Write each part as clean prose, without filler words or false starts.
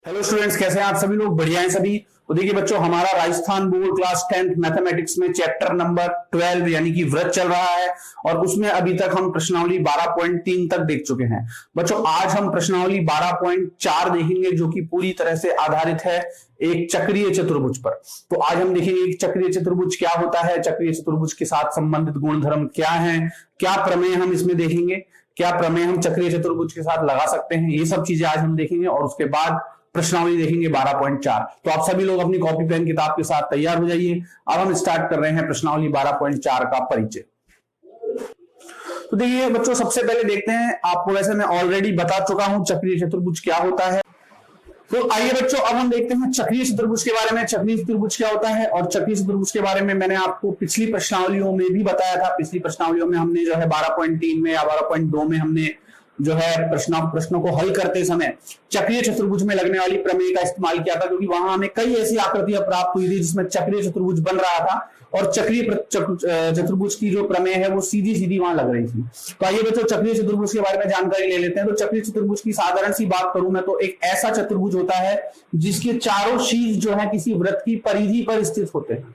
Hello students, कैसे हैं आप सभी लोग? बढ़िया हैं सभी। तो देखिए बच्चों, हमारा Rajasthan board class 10th mathematics में चैप्टर नंबर 12 यानी कि व्रत चल रहा है और उसमें अभी तक हम प्रश्नावली 12.3 तक देख चुके हैं। बच्चों आज हम प्रश्नावली 12.4 देखेंगे जो कि पूरी तरह से आधारित है एक चक्रीय चतुर्भुज पर। तो आज हम देखेंगे कि चक्रीय चतुर्भुज क्या होता है, चक्रीय चतुर्भुज के साथ संबंधित गुणधर्म क्या है, क्या प्रमेय हम इसमें देखेंगे, क्या प्रमेय हम चक्रीय चतुर्भुज के साथ लगा सकते हैं, ये सब चीजें आज हम देखेंगे और उसके बाद प्रश्नावली देखेंगे 12.4। तो आप सभी लोग अपनी कॉपी पेन किताब के साथ तैयार हो जाइए। अब हम स्टार्ट कर रहे हैं प्रश्नावली 12.4 का परिचय। तो देखिए बच्चों, सबसे पहले देखते हैं, आपको वैसे मैं ऑलरेडी बता चुका हूं चक्रीय चतुर्भुज क्या होता है। तो आइए बच्चों, अब हम देखते हैं चक्रीय चतुर्भुज के बारे में। चक्रीय चतुर्भुज क्या होता है और चक्रीय चतुर्भुज के बारे में मैंने आपको पिछली प्रश्नावलियों में भी बताया था। पिछली प्रश्नावलियों में हमने जो है 12.3 में या 12.2 में हमने जो है प्रश्नों को हल करते समय चक्रीय चतुर्भुज में लगने वाली प्रमेय का इस्तेमाल किया था, क्योंकि वहां हमें कई ऐसी आकृतियां प्राप्त हुई थी जिसमें चक्रीय चतुर्भुज बन रहा था और चक्रीय चतुर्भुज की जो प्रमेय है वो सीधी सीधी वहां लग रही थी। तो आइए बच्चों, चक्रीय चतुर्भुज के बारे में जानकारी ले लेते हैं। तो चक्रीय चतुर्भुज की साधारण सी बात करूं मैं तो एक ऐसा चतुर्भुज होता है जिसके चारों शीर्ष जो है किसी वृत्त की परिधि पर स्थित होते हैं।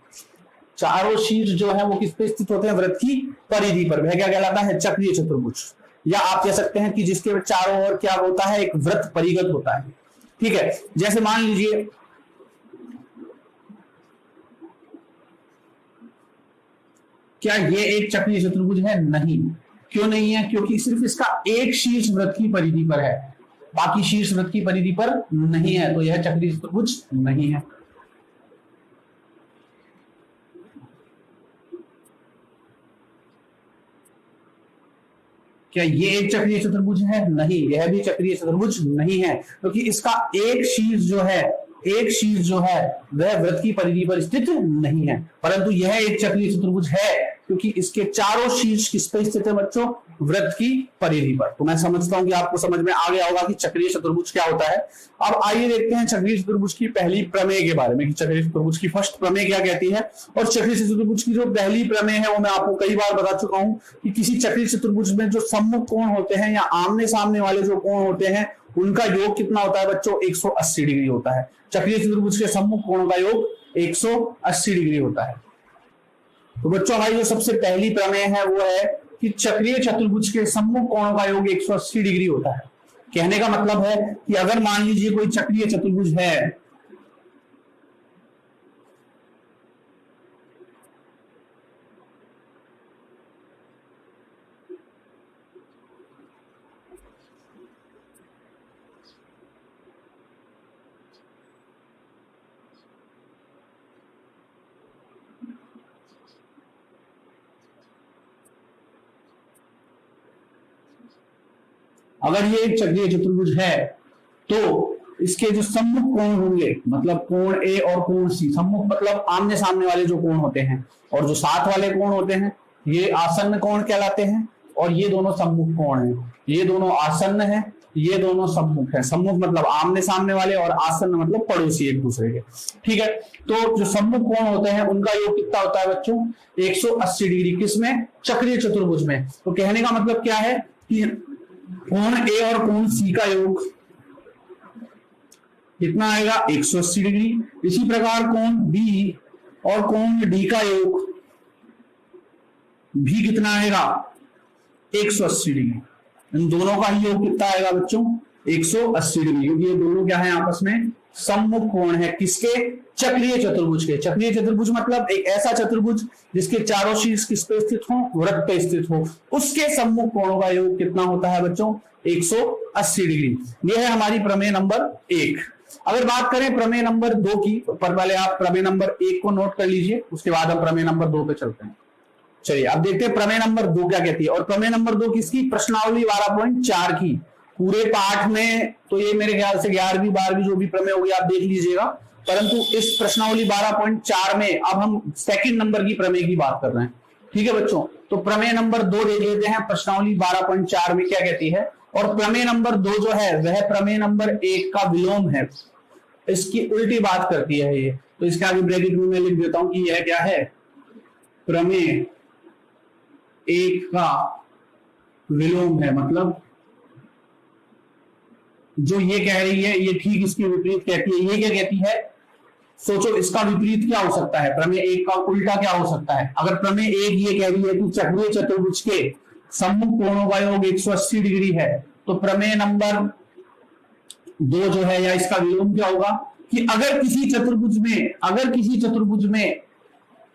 चारों शीर्ष जो है वो किस पे स्थित होते हैं? वृत्त की परिधि पर। वह क्या कहलाता है? चक्रीय चतुर्भुज। या आप कह सकते हैं कि जिसके चारों ओर क्या होता है? एक वृत्त परिगत होता है। ठीक है, जैसे मान लीजिए क्या ये एक चक्रीय चतुर्भुज है? नहीं। क्यों नहीं है? क्योंकि सिर्फ इसका एक शीर्ष वृत्त की परिधि पर है, बाकी शीर्ष वृत्त की परिधि पर नहीं है, तो यह चक्रीय चतुर्भुज नहीं है। क्या ये एक चक्रीय चतुर्भुज है? नहीं, यह भी चक्रीय चतुर्भुज नहीं है, क्योंकि इसका एक शीर्ष जो है वह वृत्त की परिधि पर स्थित नहीं है। परंतु यह एक चक्रीय चतुर्भुज है क्योंकि इसके चारों शीर्ष किस पे स्थित है बच्चों? वृत्त की परिधि पर। तो मैं समझता हूं कि आपको समझ में आ गया होगा कि चक्रीय चतुर्भुज क्या होता है। अब आइए देखते हैं चक्रीय चतुर्भुज की पहली प्रमेय के बारे में कि चक्रीय चतुर्भुज की फर्स्ट प्रमेय क्या कहती है। और चक्रीय चतुर्भुज की जो पहली प्रमेय है वो मैं आपको कई बार बता चुका हूं कि किसी चक्रीय चतुर्भुज में जो सम्मुख कोण होते हैं या आमने सामने वाले जो कोण होते हैं उनका योग कितना होता है बच्चों? 180 डिग्री होता है। चक्रीय चतुर्भुज के सम्मुख कोणों का योग 180 डिग्री होता है। तो बच्चों हमारी जो सबसे पहली प्रमेय है वो है कि चक्रीय चतुर्भुज के सम्मुख कोणों का योग 180 डिग्री होता है। कहने का मतलब है कि अगर मान लीजिए कोई चक्रीय चतुर्भुज है, अगर ये एक चक्रीय चतुर्भुज है तो इसके जो सम्मुख कोण होंगे, मतलब कोण ए और कोण सी, सम्मुख मतलब आमने सामने वाले जो कोण होते हैं, और जो साथ वाले कोण होते हैं ये आसन्न कोण कहलाते हैं, और ये दोनों सम्मुख कोण हैं। ये दोनों आसन्न है, ये दोनों सम्मुख है। सम्मुख मतलब आमने सामने वाले और आसन्न मतलब पड़ोसी एक दूसरे के। ठीक है, तो जो सम्मुख कोण होते हैं उनका योग कितना होता है बच्चों? 180 डिग्री। किसमें? चक्रीय चतुर्भुज में। तो कहने का मतलब क्या है कि कोण ए और कोण सी का योग कितना आएगा? 180 डिग्री। इसी प्रकार कोण बी और कोण डी का योग भी कितना आएगा? 180 डिग्री। इन दोनों का ही योग कितना आएगा बच्चों? 180 डिग्री, क्योंकि ये दोनों क्या है आपस में? सम्मुख कोण है। किसके? चक्रीय चतुर्भुज के। चक्रीय चतुर्भुज मतलब एक ऐसा चतुर्भुज जिसके चारों शीर्ष किस पे स्थित हो? वृत्त पे स्थित हो। उसके सम्मुख कोणों का योग कितना होता है बच्चों? 180 डिग्री। यह है हमारी प्रमेय नंबर 1। अगर बात करें प्रमेय नंबर 2 की, तो पहले आप प्रमेय नंबर 1 को नोट कर लीजिए, उसके बाद हम प्रमेय नंबर 2 पे चलते हैं। चलिए अब देखते हैं प्रमेय नंबर 2 क्या कहती है। और प्रमेय नंबर 2 किसकी? प्रश्नावली 12.4 की। पूरे पाठ में तो ये मेरे ख्याल से 11वीं 12वीं जो भी प्रमेय होगी आप देख लीजिएगा, परंतु इस प्रश्नावली 12.4 में अब हम सेकंड नंबर की प्रमेय की बात कर रहे हैं। ठीक है बच्चों, तो प्रमेय नंबर 2 देख लेते हैं प्रश्नावली 12.4 में क्या कहती है। और प्रमेय नंबर 2 जो है वह प्रमेय नंबर 1 का विलोम है, इसकी उल्टी बात करती है ये। तो इसके आगे ब्रैकेट में मैं लिख देता हूं कि यह क्या है? प्रमेय 1 का विलोम है, मतलब जो ये कह रही है ये ठीक इसके विपरीत कहती है। ये क्या कहती है, सोचो इसका विपरीत क्या हो सकता है, प्रमेय एक का उल्टा क्या हो सकता है। अगर प्रमेय एक ये कह रही है कि चक्रीय चतुर्भुज के सम्मुख कोणों का योग 180 डिग्री है, तो प्रमेय नंबर 2 जो है या इसका विलोम क्या होगा कि अगर किसी चतुर्भुज में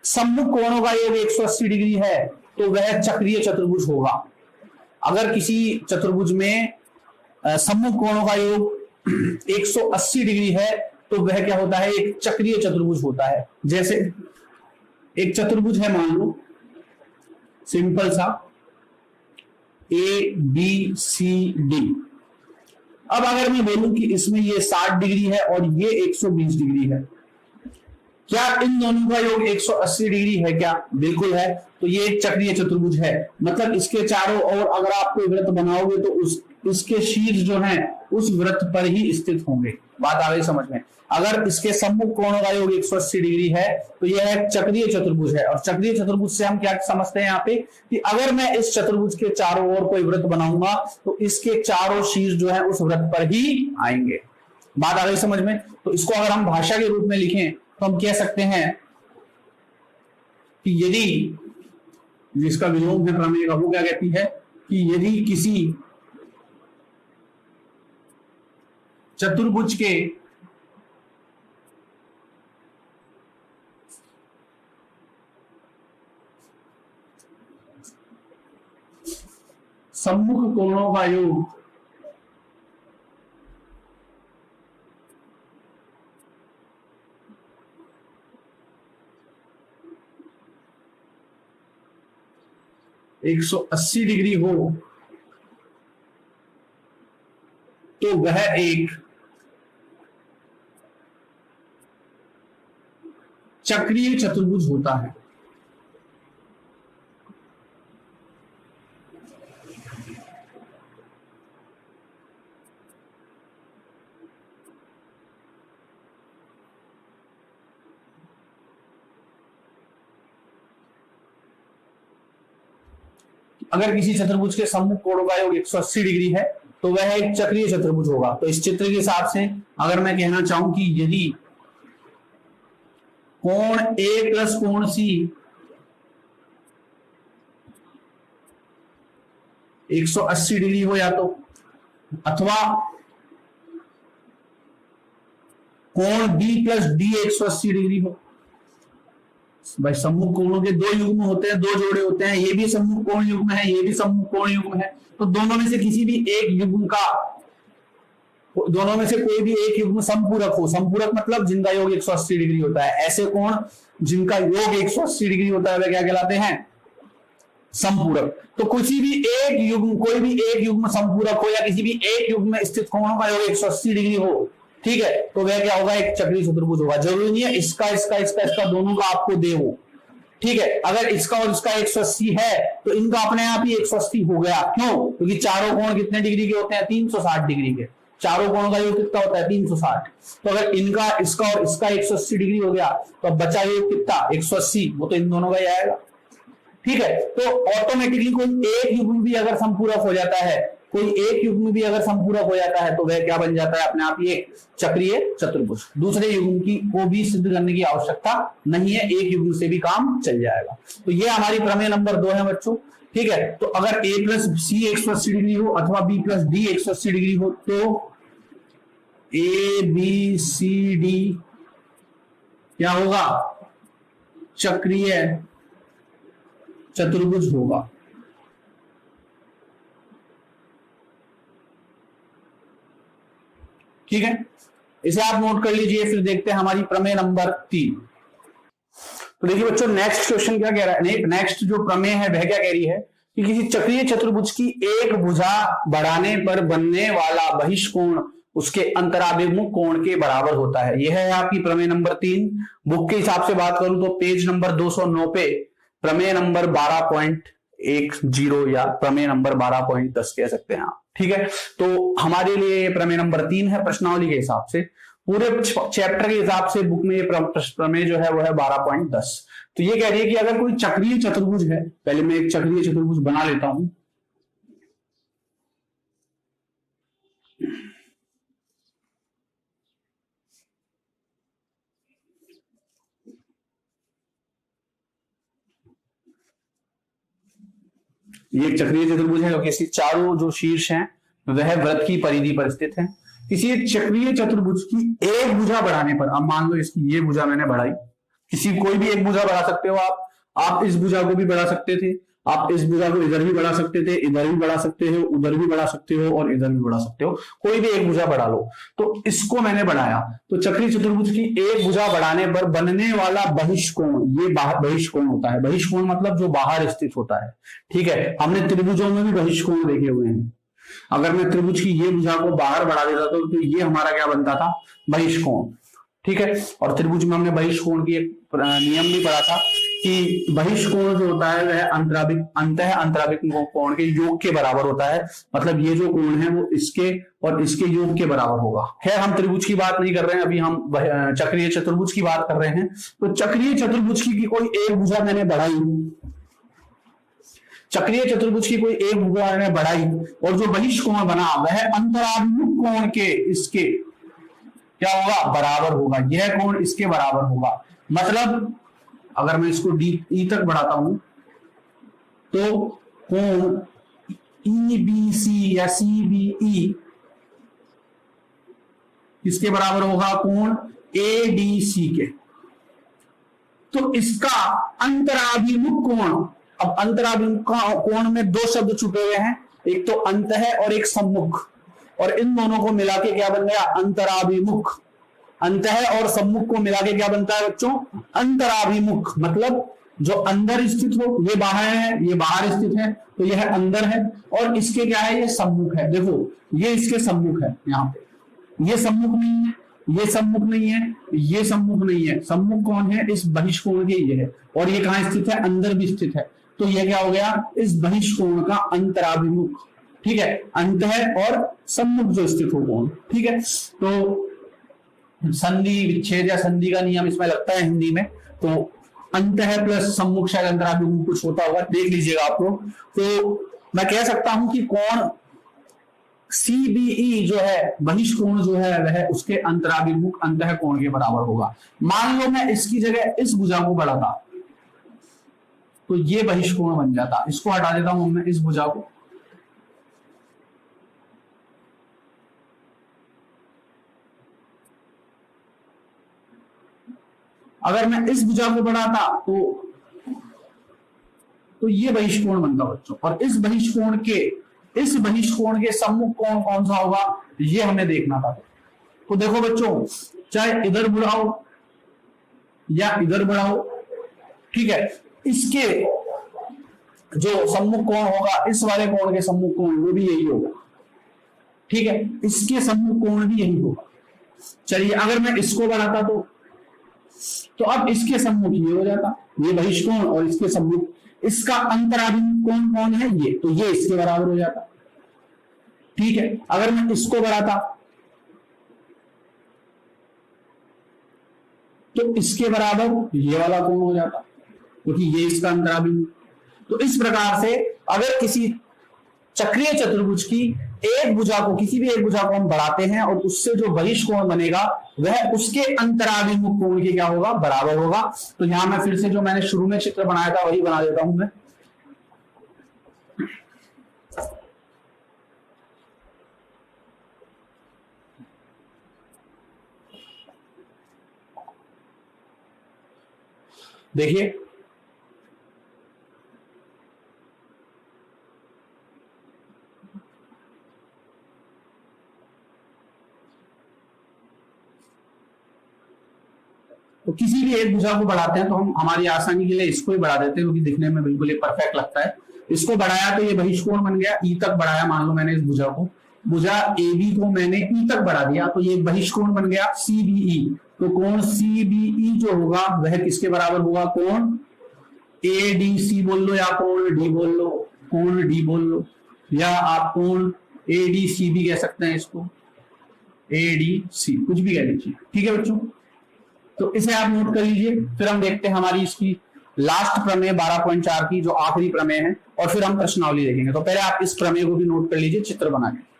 सम्मुख कोणों का योग 180 डिग्री है तो वह चक्रीय चतुर्भुज होगा। अगर किसी चतुर्भुज में सम्मुख कोणों का योग 180 डिग्री है तो वह क्या होता है, एक चक्रीय चतुर्भुज होता है। जैसे एक चतुर्भुज है, मान लो सिंपल सा ABCD। अब अगर मैं बोलूं कि इसमें ये 60 डिग्री है और ये 120 डिग्री है, क्या इन दोनों का योग 180 डिग्री है क्या? बिल्कुल है। तो ये एक चक्रीय चतुर्भुज है, मतलब इसके चारों ओर अगर आप कोई वृत्त बनाओगे तो इसके शीर्ष जो है उस वृत्त पर ही स्थित होंगे। बात आ गई समझ में। अगर इसके सम्मुख कोणों का योग 180 डिग्री है तो यह एक चक्रीय चतुर्भुज है। और चक्रीय चतुर्भुज से हम क्या समझते हैं यहाँ पे कि अगर मैं इस चतुर्भुज के चारों ओर कोई वृत्त बनाऊंगा तो इसके चारों शीर्ष जो है उस वृत्त पर ही आएंगे। बात आ गई समझ में। तो इसको अगर हम भाषा के रूप में लिखें तो हम कह सकते हैं कि यदि, जिसका विलोम है प्रमेय का, वो क्या कहती है कि यदि किसी चतुर्भुज के सम्मुख कोणों का योग 180 डिग्री हो तो वह एक चक्रीय चतुर्भुज होता है। अगर किसी चतुर्भुज के सम्मुख कोणों का योग 180 डिग्री है तो वह एक चक्रीय चतुर्भुज होगा। तो इस चित्र के हिसाब से अगर मैं कहना चाहूं कि यदि कोण A प्लस कोण C 180 डिग्री हो, या तो अथवा कोण B प्लस D 180 डिग्री हो। भाई सम्मुख कोणों के दो युग्म होते हैं, दो जोड़े होते हैं, ये भी सम्मुख कोण युग्म है, ये भी सम्मुख कोण युग्म है। तो दोनों में से किसी भी एक युग्म का, दोनों में से कोई भी एक युग्म संपूरक हो। संपूरक मतलब जिनका योग 180 डिग्री होता है। ऐसे कोण जिनका योग 180 डिग्री होता है वे क्या कहलाते हैं, संपूरक। तो किसी भी एक युग्म, कोई भी एक युग्म संपूरक हो या किसी भी एक युग्म में स्थित कोणों का योग 180 डिग्री हो, ठीक है, तो वह क्या होगा, एक चक्रीय चतुर्भुज होगा। जरूरी नहीं है इसका दोनों का आपको दे वो, ठीक है। अगर इसका और इसका 180 है तो इनका अपने आप ही 180 हो गया। क्यों? क्योंकि चारों कोण कितने डिग्री के होते हैं, 360 डिग्री के। चारों कोणों का योग कितना होता है, 360। तो अगर इनका, इसका और इसका 180 डिग्री हो गया तो अब बचा योग कितना, 180, वो तो इन दोनों का ही आएगा, ठीक है। तो ऑटोमेटिकली कोई एक युग्म भी अगर संपूरक हो जाता है, कोई एक युग्म भी अगर संपूरक हो जाता है तो वह क्या बन जाता है, अपने आप ही एक चक्रीय चतुर्भुज। दूसरे युग्म की को भी सिद्ध करने की आवश्यकता नहीं है, एक युग्म से भी काम चल जाएगा। तो ये हमारी प्रमेय नंबर 2 है बच्चों, ठीक है। तो अगर A प्लस C 180 डिग्री हो अथवा B प्लस D 180 डिग्री हो तो ABCD क्या होगा, चक्रीय चतुर्भुज होगा। ठीक है, इसे आप नोट कर लीजिए। फिर देखते हैं हमारी प्रमेय नंबर 3। तो देखिए बच्चों, नेक्स्ट क्वेश्चन क्या कह रहा है, नेक्स्ट जो प्रमेय है वह क्या कह रही है कि किसी चक्रीय चतुर्भुज की एक भुजा बढ़ाने पर बनने वाला बहिष्कोण उसके अंतराभिमुख कोण के बराबर होता है। यह है आपकी प्रमेय नंबर 3। बुक के हिसाब से बात करूं तो पेज नंबर 209 पे प्रमेय नंबर 12.10 या प्रमेय नंबर 12.10 कह सकते हैं आप, ठीक है। तो हमारे लिए प्रमेय नंबर 3 है प्रश्नावली के हिसाब से। पूरे चैप्टर के हिसाब से बुक में ये प्रमेय जो है वो है 12.10। तो ये कह रही है कि अगर कोई चक्रीय चतुर्भुज है, पहले मैं एक चक्रीय चतुर्भुज बना लेता हूं। ये एक चक्रीय चतुर्भुज है क्योंकि इसके चारों जो शीर्ष हैं वह वृत्त की परिधि पर स्थित है। किसी चक्रीय चतुर्भुज की एक भुजा बढ़ाने पर, अब मान लो इसकी ये भुजा मैंने बढ़ाई, किसी कोई भी एक भुजा बढ़ा सकते हो आप इस भुजा को भी बढ़ा सकते थे, आप इस भुजा को इधर भी बढ़ा सकते थे, इधर भी बढ़ा सकते हो, उधर भी बढ़ा सकते हो और इधर भी बढ़ा सकते हो, कोई भी एक भुजा बढ़ा लो। तो इसको मैंने बढ़ाया, तो चक्रीय चतुर्भुज की एक भुजा बढ़ाने पर बनने वाला बहिष्कोण, ये बहिष्कोण होता है। बहिष्कोण मतलब जो बाहर स्थित होता है, ठीक है। हमने त्रिभुजों में भी बहिष्कोण देखे हुए हैं। अगर मैं त्रिभुज की ये भुजा को बाहर बढ़ा देता तो ये हमारा क्या बनता था, बहिष्कोण, ठीक है। और त्रिभुज में हमने बहिष्कोण की एक नियम भी पढ़ा था कि बहिष्कोण जो होता है वह अंतः अंतराभिक कोण के योग के बराबर होता है। मतलब ये जो कोण है वो इसके और इसके योग के बराबर होगा। खैर हम त्रिभुज की बात नहीं कर रहे हैं, अभी हम चक्रीय चतुर्भुज की बात कर रहे हैं। तो चक्रीय चतुर्भुज की कोई एक भुजा मैंने बढ़ाई, चक्रीय चतुर्भुज की कोई एक भुजा मैंने बढ़ाई और जो बहिष्कोण बना वह अंतराभिमुख कोण के इसके क्या होगा, बराबर होगा। यह कोण इसके बराबर होगा। मतलब अगर मैं इसको ई तक बढ़ाता हूं तो कोण ईबीसी या सीबीई किसके बराबर होगा, कोण एडीसी के। तो इसका अंतराभिमुख कोण, अब अंतराभिमुख कोण में दो शब्द छुपे हुए हैं, एक तो अंत है और एक सम्मुख, और इन दोनों को मिला के क्या बन गया, अंतराभिमुख। अंत है और सम्मुख को मिला के क्या बनता है बच्चों, अंतराभिमुख। मतलब जो अंदर स्थित हो, ये बाहर है, ये बाहर स्थित है तो यह अंदर है, और इसके क्या है, ये सम्मुख है। देखो ये इसके सम्मुख है, यहाँ पे ये सम्मुख नहीं है, ये सम्मुख नहीं है, ये सम्मुख नहीं है। सम्मुख कौन है, इस बहिष्कोण के ये है, और ये कहां स्थित है, अंदर भी स्थित है। तो ये क्या हो गया, इस बहिष्कोण का अंतराभिमुख, ठीक है। अंत है और सम्मुख जो स्थित हो कोण, ठीक है। तो संधि विच्छेद या संधि का नियम इसमें लगता है हिंदी में, तो अंत है प्लस सम्मुख शायद अंतराभिमुख कुछ होता होगा, देख लीजिएगा आप लोग। तो मैं कह सकता हूं कि कोण सीबीई जो है, बहिष्कोण जो है वह उसके अंतराभिमुख अंतः कोण के बराबर होगा। मान लो मैं इसकी जगह इस भुजा को बढ़ाता तो ये बहिष्कोण बन जाता। इसको हटा देता हूं मैं, इस भुजा को, अगर मैं इस भुजा को बढ़ाता तो ये बहिष्कोण बनता बच्चों। और इस बहिष्कोण के सम्मुख कोण कौन सा होगा, ये हमें देखना था। तो देखो बच्चों, चाहे इधर बढ़ाओ या इधर बढ़ाओ, ठीक है, इसके जो सम्मुख कोण होगा, इस वाले कोण के सम्मुख कोण वो भी यही होगा, ठीक है। इसके सम्मुख कोण भी यही होगा। चलिए अगर मैं इसको बढ़ाता तो अब इसके सम्मुख ये हो जाता, ये बहिष्कोण, और इसके सम्मुख, इसका अंतराभिमुख कोण कौन है, ये, तो ये इसके बराबर हो जाता, ठीक है। अगर मैं इसको बढ़ाता तो इसके बराबर ये वाला कोण हो जाता, क्योंकि ये इसका अंतराभिमुख। तो इस प्रकार से अगर किसी चक्रीय चतुर्भुज की एक भुजा को, किसी भी एक भुजा को हम बढ़ाते हैं और उससे जो बहिष्कोण बनेगा वह उसके अंतराभिमुख कोण के क्या होगा, बराबर होगा। तो यहां मैं फिर से जो मैंने शुरू में चित्र बनाया था वही बना देता हूं मैं। देखिए तो किसी भी एक भुजा को बढ़ाते हैं तो हम हमारी आसानी के लिए इसको ही बढ़ा देते हैं, क्योंकि दिखने में बिल्कुल ही परफेक्ट लगता है। इसको बढ़ाया तो ये बहिष्कोण बन गया, ई तक बढ़ाया, मान लो मैंने इस भुजा को, भुजा AB को मैंने ई तक बढ़ा दिया तो ये बहिष्कोण बन गया CBE। तो कोण CBE जो होगा वह किसके बराबर होगा, कोण ADC बोल लो या कोण D बोल लो, कोण D बोल लो, या आप कोण ADC भी कह सकते हैं, इसको ADC कुछ भी कह लीजिए, ठीक है बच्चों। तो इसे आप नोट कर लीजिए, फिर हम देखते हैं हमारी इसकी लास्ट प्रमेय 12.4 की जो आखिरी प्रमेय है, और फिर हम प्रश्नावली देखेंगे। तो पहले आप इस प्रमेय को भी नोट कर लीजिए चित्र बना के।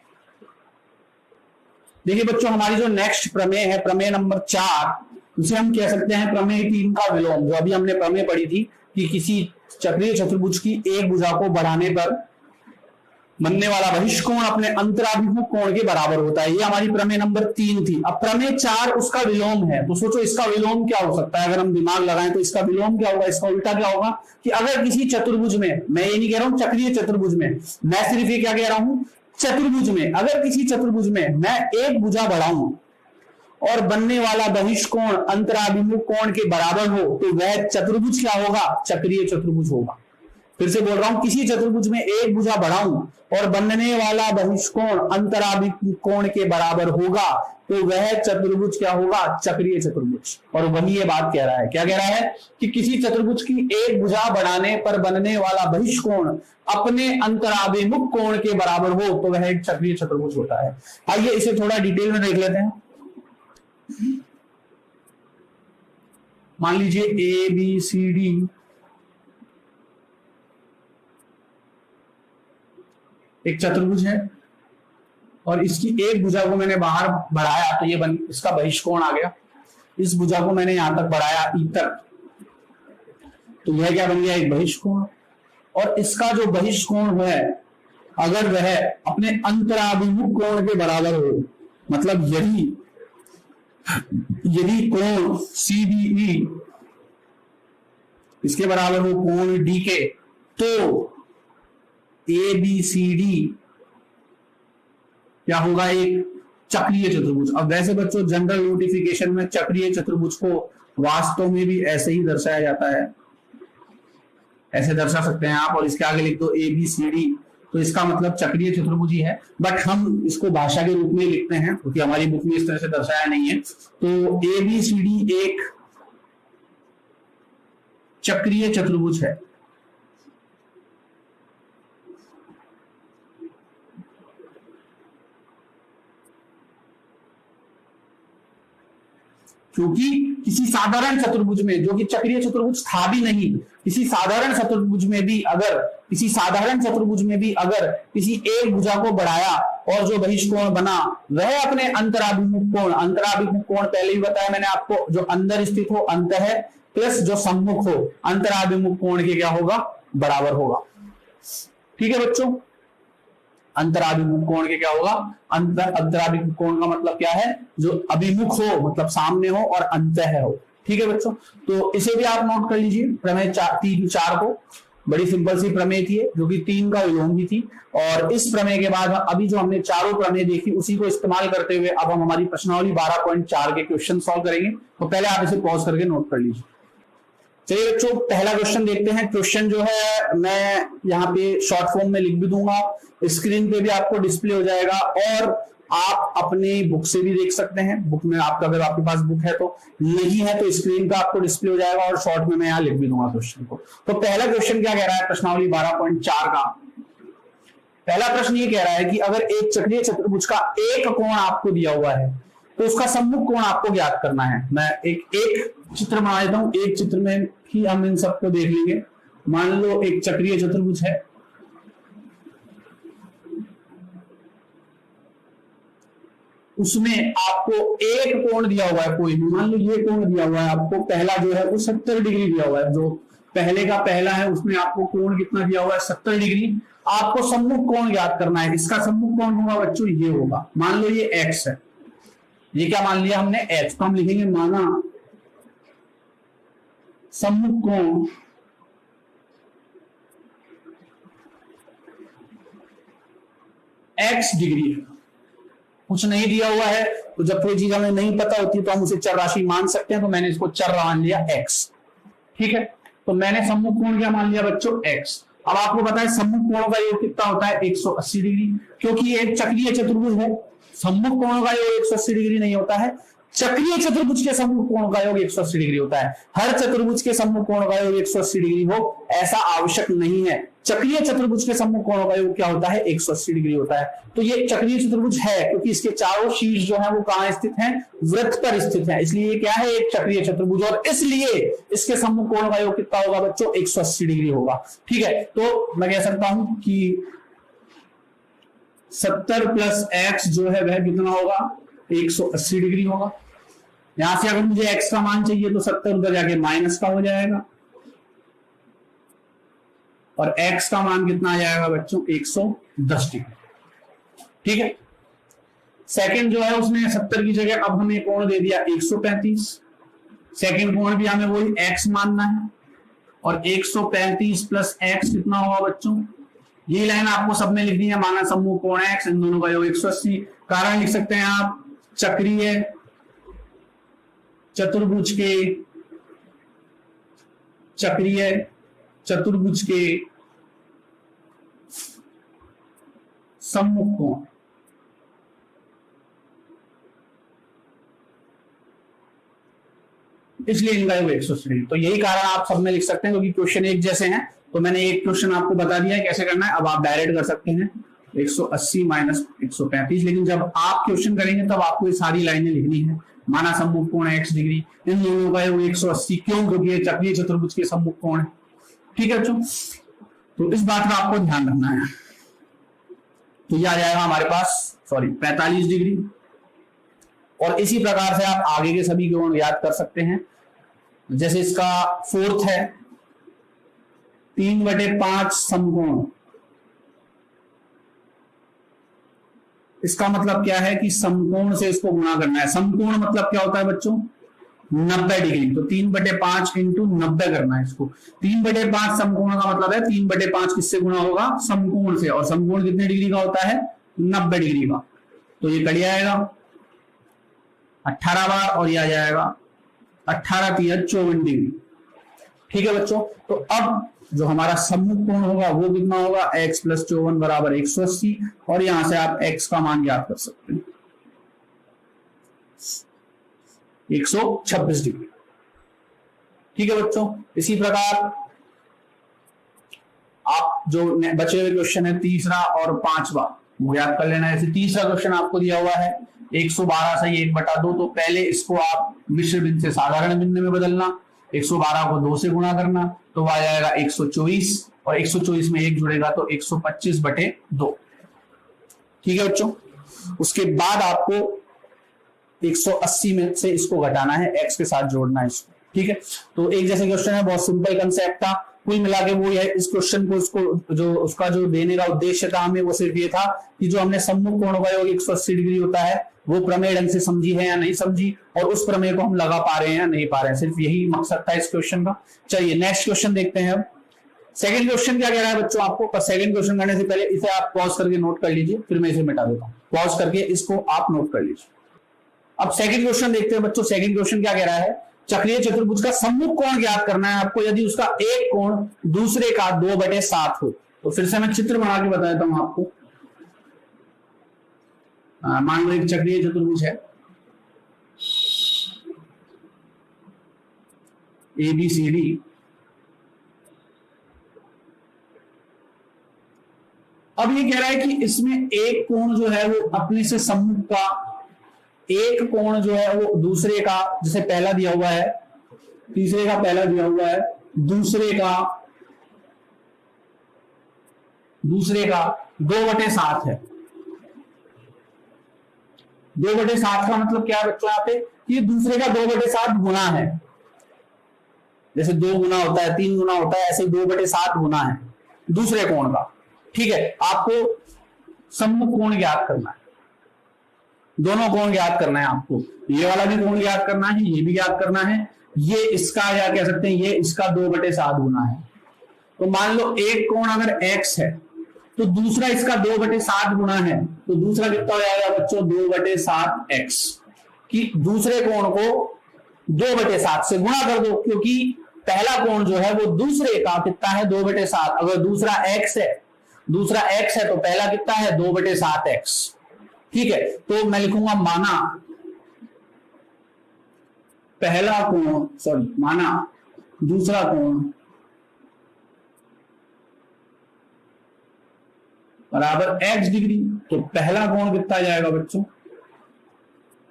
देखिए बच्चों, हमारी जो नेक्स्ट प्रमेय है, प्रमेय नंबर 4, उसे हम कह सकते हैं प्रमेय 3 का विलोम। जो अभी हमने प्रमेय पढ़ी थी कि किसी चक्रीय चतुर्भुज की एक भुजा को बढ़ाने पर बनने वाला बहिष्कोण अपने अंतराभिमुख कोण के बराबर होता है। ये हमारी प्रमेय नंबर 3 थी। अब प्रमेय 4 उसका विलोम है, तो सोचो इसका विलोम क्या हो सकता है। अगर हम दिमाग लगाएं तो इसका विलोम क्या होगा, इसका उल्टा क्या होगा कि अगर किसी चतुर्भुज में, मैं ये नहीं कह रहा हूं चक्रीय चतुर्भुज में, मैं सिर्फ ये क्या कह रहा हूं, चतुर्भुज में, अगर किसी चतुर्भुज में मैं एक भुजा बढ़ाऊं और बनने वाला बहिष्कोण अंतराभिमुख कोण के बराबर हो तो वह चतुर्भुज क्या होगा, चक्रीय चतुर्भुज होगा। फिर से बोल रहा हूं, किसी चतुर्भुज में एक भुजा बढ़ाऊं और बनने वाला बहिष्कोण अंतराभिमुख कोण के बराबर होगा तो वह चतुर्भुज क्या होगा, चक्रीय चतुर्भुज। और वही ये बात कह रहा है, क्या कह रहा है कि किसी चतुर्भुज की एक भुजा बढ़ाने पर बनने वाला बहिष्कोण अपने अंतराभिमुख कोण के बराबर हो तो वह एक चक्रीय चतुर्भुज होता है। आइए इसे थोड़ा डिटेल में देख लेते हैं। मान लीजिए ए बी सी डी एक चतुर्भुज है और इसकी एक भुजा को मैंने बाहर बढ़ाया तो ये इसका बहिष्कोण आ गया। इस भुजा को मैंने यहां तक बढ़ाया ई तक, तो यह क्या बन गया, एक बहिष्कोण। और इसका जो बहिष्कोण है अगर वह अपने अंतराभिमुख कोण के बराबर हो, मतलब यदि कोण CBE इसके बराबर हो कोण डी के, तो ABCD क्या होगा, एक चक्रीय चतुर्भुज। अब वैसे बच्चों जनरल नोटिफिकेशन में चक्रीय चतुर्भुज को वास्तव में भी ऐसे ही दर्शाया जाता है, ऐसे दर्शा सकते हैं आप, और इसके आगे लिख दो ABCD, तो इसका मतलब चक्रीय चतुर्भुज ही है। बट हम इसको भाषा के रूप में लिखते हैं क्योंकि हमारी बुक में इस तरह से दर्शाया नहीं है। तो ABCD एक चक्रीय चतुर्भुज है। क्योंकि किसी साधारण चतुर्भुज में, जो कि चक्रीय चतुर्भुज था भी नहीं, किसी साधारण चतुर्भुज में भी अगर किसी एक भुजा को बढ़ाया और जो बहिष्कोण बना वह अपने अंतराभिमुख कोण पहले ही बताया मैंने आपको, जो अंदर स्थित हो अंत है प्लस जो सम्मुख हो अंतराभिमुख कोण के क्या होगा, बराबर होगा। ठीक है बच्चों, अंतराभिमुख कोण के क्या होगा, अंतराभिमुख कोण का मतलब क्या है, जो अभिमुख हो मतलब सामने हो और अंतः हो। ठीक है बच्चों, तो इसे भी आप नोट कर लीजिए। प्रमेय 3-4 को, बड़ी सिंपल सी प्रमेय थी जो कि 3 का विलोम भी थी। और इस प्रमेय के बाद अभी जो हमने चारों प्रमेय देखी उसी को इस्तेमाल करते हुए अब हम हमारी प्रश्नावली 12.4 के क्वेश्चन सॉल्व करेंगे। तो पहले आप इसे पॉज करके नोट कर लीजिए। चलिए बच्चों, पहला क्वेश्चन देखते हैं। क्वेश्चन जो है मैं यहाँ पे शॉर्ट फॉर्म में लिख भी दूंगा, स्क्रीन पे भी आपको डिस्प्ले हो जाएगा और आप अपने बुक से भी देख सकते हैं। बुक में आपका, अगर आपके पास बुक है तो, नहीं है तो स्क्रीन पे आपको डिस्प्ले हो जाएगा और शॉर्ट में मैं यहाँ लिख भी दूंगा क्वेश्चन को। तो पहला क्वेश्चन क्या कह रहा है, प्रश्नावली 12.4 का पहला प्रश्न ये कह रहा है कि अगर एक चक्रीय चतुर्भुज का एक कोण आपको दिया हुआ है तो उसका सम्मुख कोण आपको ज्ञात करना है। मैं एक चित्र बना देता हूं, एक चित्र में ही हम इन सबको देख लेंगे। मान लो एक चक्रीय चतुर्भुज है, उसमें आपको एक कोण दिया हुआ है, कोई भी मान लो ये कोण दिया हुआ है आपको, पहला जो है वो 70 डिग्री दिया हुआ है, जो पहले का पहला है उसमें आपको कोण कितना दिया हुआ है, 70 डिग्री। आपको सम्मुख कोण ज्ञात करना है। इसका सम्मुख कोण होगा बच्चों ये होगा, मान लो ये x है, ये क्या मान लिया हमने x, तो हम लिखेंगे माना सम्मुख कोण x डिग्री है। कुछ नहीं दिया हुआ है तो जब कोई चीज हमें नहीं पता होती तो हम उसे चर राशि मान सकते हैं, तो मैंने इसको चर मान लिया x। ठीक है, तो मैंने सम्मुख कोण क्या मान लिया बच्चों, x। अब आपको पता है सम्मुख कोण का योग कितना होता है, 180 डिग्री, क्योंकि ये एक चक्रीय चतुर्भुज है। सम्मुख कोण का योग 180 डिग्री नहीं होता है, चक्रीय चतुर्भुज के सम्मुख कोण का योग 180 डिग्री होता है। हर चतुर्भुज के सम्मुख कोण का योग 180 डिग्री हो ऐसा आवश्यक नहीं है। चक्रीय चतुर्भुज के सम्मुख कोण का योग क्या होता है, 180 डिग्री होता है। तो ये चक्रीय चतुर्भुज है क्योंकि इसके चारों शीर्ष जो है वो कहां स्थित हैं, वृत्त पर स्थित है, इसलिए ये क्या है, एक चक्रीय चतुर्भुज, और इसलिए इसके सम्मुख कोण का योग कितना होगा बच्चों, 180 डिग्री होगा। ठीक है, तो मैं कह सकता हूं कि 70 प्लस x जो है वह कितना होगा, 180 डिग्री होगा। यहां से अगर मुझे x का मान चाहिए तो 70 उधर जाके माइनस का हो जाएगा, और x का मान कितना आ जाएगा बच्चों 110 डिग्री। ठीक है, सेकंड जो है उसने 70 की जगह अब हमें कोण दे दिया 135। सेकंड कोण भी हमें वही x मानना है और 135 प्लस x कितना होगा बच्चों, ये लाइन आपको सब में लिखनी है, माना समूह कोण x, इन दोनों का योग 180। कारण लिख सकते हैं आप चक्रीय चतुर्भुज के सम्मुख कोण। इसलिए इनका योग 180 डिग्री। तो यही कारण आप सब में लिख सकते हैं क्योंकि क्वेश्चन एक जैसे हैं। तो मैंने एक क्वेश्चन आपको बता दिया है कैसे करना है, अब आप डायरेक्ट कर सकते हैं 180 माइनस 135। लेकिन जब आप क्वेश्चन करेंगे तब आपको ये सारी लाइनें लिखनी है। माना सम्मुख कोण है x डिग्री, इन दोनों का योग 180। क्यों? क्योंकि ये चक्रीय चतुर्भुज के सम्मुख कोण है। ठीक है बच्चों, तो इस बात का आपको ध्यान रखना है। तो ये आ जाएगा हमारे पास 45 डिग्री। और इसी प्रकार से आप आगे के सभी कोण याद कर सकते हैं। जैसे इसका फोर्थ है 3/5 समकोण। इसका मतलब क्या है कि समकोण से इसको गुणा करना है। समकोण मतलब क्या होता है बच्चों 90 डिग्री। तो 3/5 इंटू 90 करना है इसको। 3/5 समकोण का मतलब है 3/5 किससे गुणा होगा, समकोण से। और समकोण कितने डिग्री का होता है 90 डिग्री का। तो ये कट जाएगा 18 बार और ये आ जाएगा 18 × 54 डिग्री। ठीक है बच्चों, तो अब जो हमारा सम्मुख कोण होगा वो कितना होगा x + 54 = 180। और यहां से आप x का मान ज्ञात कर सकते हैं 126 डिग्री। ठीक है बच्चों, इसी प्रकार आप जो बचे हुए क्वेश्चन है तीसरा और पांचवा वो याद कर लेना है। जैसे तीसरा क्वेश्चन आपको दिया हुआ है 112 से 1/2। तो पहले इसको आप मिश्र बिंदु से साधारण बिंदु में बदलना, 112 को 2 से गुणा करना तो आ जाएगा 124 और 124 में 1 जुड़ेगा तो 125/2। ठीक है बच्चों, उसके बाद आपको 180 में से इसको घटाना है, x के साथ जोड़ना है इसको। ठीक है, तो एक जैसे क्वेश्चन है, बहुत सिंपल कंसेप्ट था। कुल मिला के वो है इस क्वेश्चन को उसको जो उसका जो देने का उद्देश्य था हमें वो सिर्फ ये था कि जो हमने सम्मुख कोण का योग 180 डिग्री होता है वो प्रमेय ढंग से समझी है या नहीं समझी, और उस प्रमेय को हम लगा पा रहे हैं या नहीं पा रहे हैं। सिर्फ यही मकसद था इस क्वेश्चन का। चलिए नेक्स्ट क्वेश्चन देखते हैं। अब सेकंड क्वेश्चन क्या कह रहा है बच्चों आपको, पर सेकंड क्वेश्चन करने से पहले इसे आप पॉज करके नोट कर लीजिए, फिर मैं इसे मिटा देता हूं। पॉज करके इसको आप नोट कर लीजिए। अब सेकंड क्वेश्चन देखते हैं बच्चों। सेकंड क्वेश्चन क्या कह रहा है, चक्रीय चतुर्भुज का सम्मुख कोण ज्ञात करना है आपको यदि उसका एक कोण दूसरे का 2/7 हो। तो फिर से मैं चित्र बना के बता देता हूं आपको। मान लो एक चक्रीय चतुर्भुज है ABCD। अब ये कह रहा है कि इसमें एक कोण जो है वो अपने से सम्मुख का, एक कोण जो है वो दूसरे का, जैसे पहला दिया हुआ है, तीसरे का पहला दिया हुआ है, दूसरे का 2/7 है। 2/7 का मतलब क्या है बच्चों यहाँ पे, ये दूसरे का 2/7 गुना है। जैसे 2 गुना होता है, 3 गुना होता है, ऐसे 2/7 गुना है दूसरे कोण का। ठीक है, आपको सम्मुख कोण ज्ञात करना है, दोनों कोण ज्ञात करना है आपको। ये वाला भी कोण ज्ञात करना है, ये भी ज्ञात करना है। ये इसका या कह सकते हैं ये इसका 2/7 गुना है। तो मान लो एक कोण अगर x है तो दूसरा इसका 2/7 गुना है, तो दूसरा कितना हो जाएगा बच्चों 2/7x। कि दूसरे कोण को 2/7 से गुणा कर दो, क्योंकि पहला कोण जो है वो दूसरे का कितना है 2/7। अगर दूसरा x है तो पहला कितना है 2/7x। ठीक है, तो मैं लिखूंगा माना पहला कोण, माना दूसरा कोण बराबर x डिग्री। तो पहला कोण कितना जाएगा बच्चों,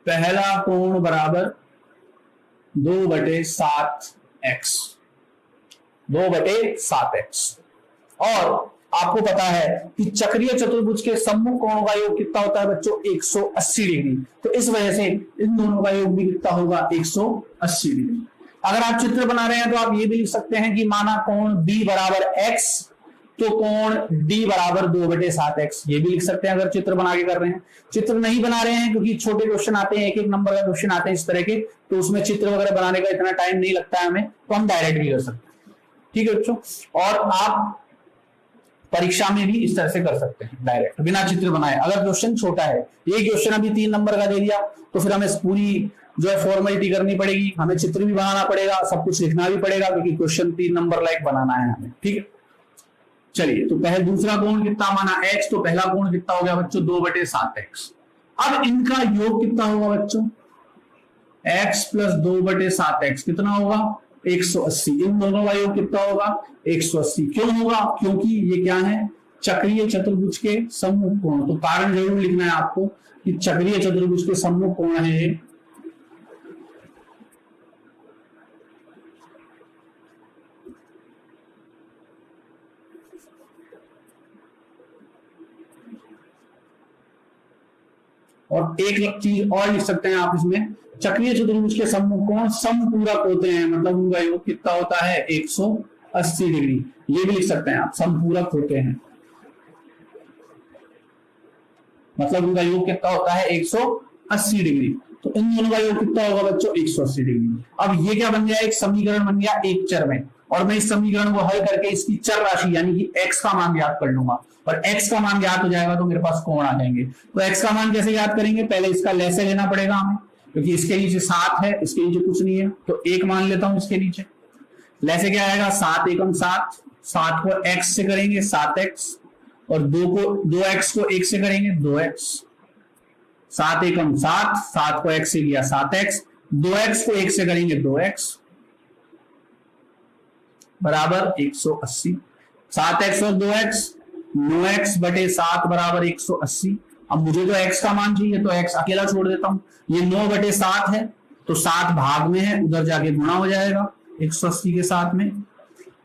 पहला कोण बराबर 2/7x। और आपको पता है कि चक्रीय चतुर्भुज के सम्मुख कोणों का योग कितना होता है बच्चों 180 डिग्री। तो इस वजह से इन दोनों का योग भी कितना होगा 180 डिग्री। अगर आप चित्र बना रहे हैं तो आप ये भी लिख सकते हैं कि माना कोण B बराबर x तो कोण D बराबर 2/7x, ये भी लिख सकते हैं अगर चित्र बना के कर रहे हैं। चित्र नहीं बना रहे हैं क्योंकि छोटे क्वेश्चन आते हैं, एक एक नंबर का क्वेश्चन आते हैं इस तरह के, तो उसमें चित्र वगैरह बनाने का इतना टाइम नहीं लगता है हमें, तो हम डायरेक्ट भी कर सकते हैं। ठीक है बच्चों, और आप परीक्षा में भी इस तरह से कर सकते हैं डायरेक्ट बिना चित्र बनाए, अगर क्वेश्चन छोटा है। ये क्वेश्चन अभी 3 नंबर का दे दिया तो फिर हमें पूरी जो है फॉर्मेलिटी करनी पड़ेगी, हमें चित्र भी बनाना पड़ेगा, सब कुछ लिखना भी पड़ेगा, क्योंकि क्वेश्चन 3 नंबर लाइक बनाना है हमें। ठीक है, चलिए तो पहले दूसरा कोण कितना माना x, तो पहला कोण कितना हो गया बच्चों 2/7x। अब इनका योग कितना होगा बच्चों, x प्लस 2/7x कितना होगा 180। इन दोनों का योग कितना होगा 180। क्यों होगा, क्योंकि ये क्या है चक्रीय चतुर्भुज के सम्मुख कोण। तो कारण जरूर लिखना है आपको कि चक्रीय चतुर्भुज के सम्मुख कोण है ये। और एक चीज और लिख सकते हैं आप इसमें, चक्रीय चतुर्भुज के सम्मुख कोण समपूरक होते हैं, मतलब उनका योग कितना होता है 180 डिग्री। ये भी लिख सकते हैं आप, समपूरक होते हैं, मतलब उनका योग कितना होता है 180 डिग्री। तो इन दोनों का योग कितना होगा बच्चों 180 डिग्री। अब ये क्या बन गया, एक समीकरण बन गया एक चर में, और मैं इस समीकरण को हल करके इसकी चर राशि यानी कि x का मान ज्ञात कर लूंगा, और x का मान ज्ञात हो जाएगा तो मेरे पास कोण आ जाएंगे। तो x का मान कैसे ज्ञात करेंगे, पहले इसका लैसे लेना पड़ेगा हमें, क्योंकि इसके नीचे 7 है, इसके नीचे कुछ नहीं है, तो 1 मान लेता हूं इसके नीचे। लैसे क्या आएगा 7 एकम 7, 7 को x से करेंगे 7x, और 2x को 1 से करेंगे 2x। 7 एकम 7, 7 को x से किया 7x, 2x को 1 से करेंगे 2x बराबर 180। 7x और 2x 9x/7 बराबर 180। अब मुझे तो x का मान चाहिए, तो x अकेला छोड़ देता हूं। ये 9/7 है, तो 7 भाग में है, उधर जाके गुणा हो जाएगा 180 के साथ में,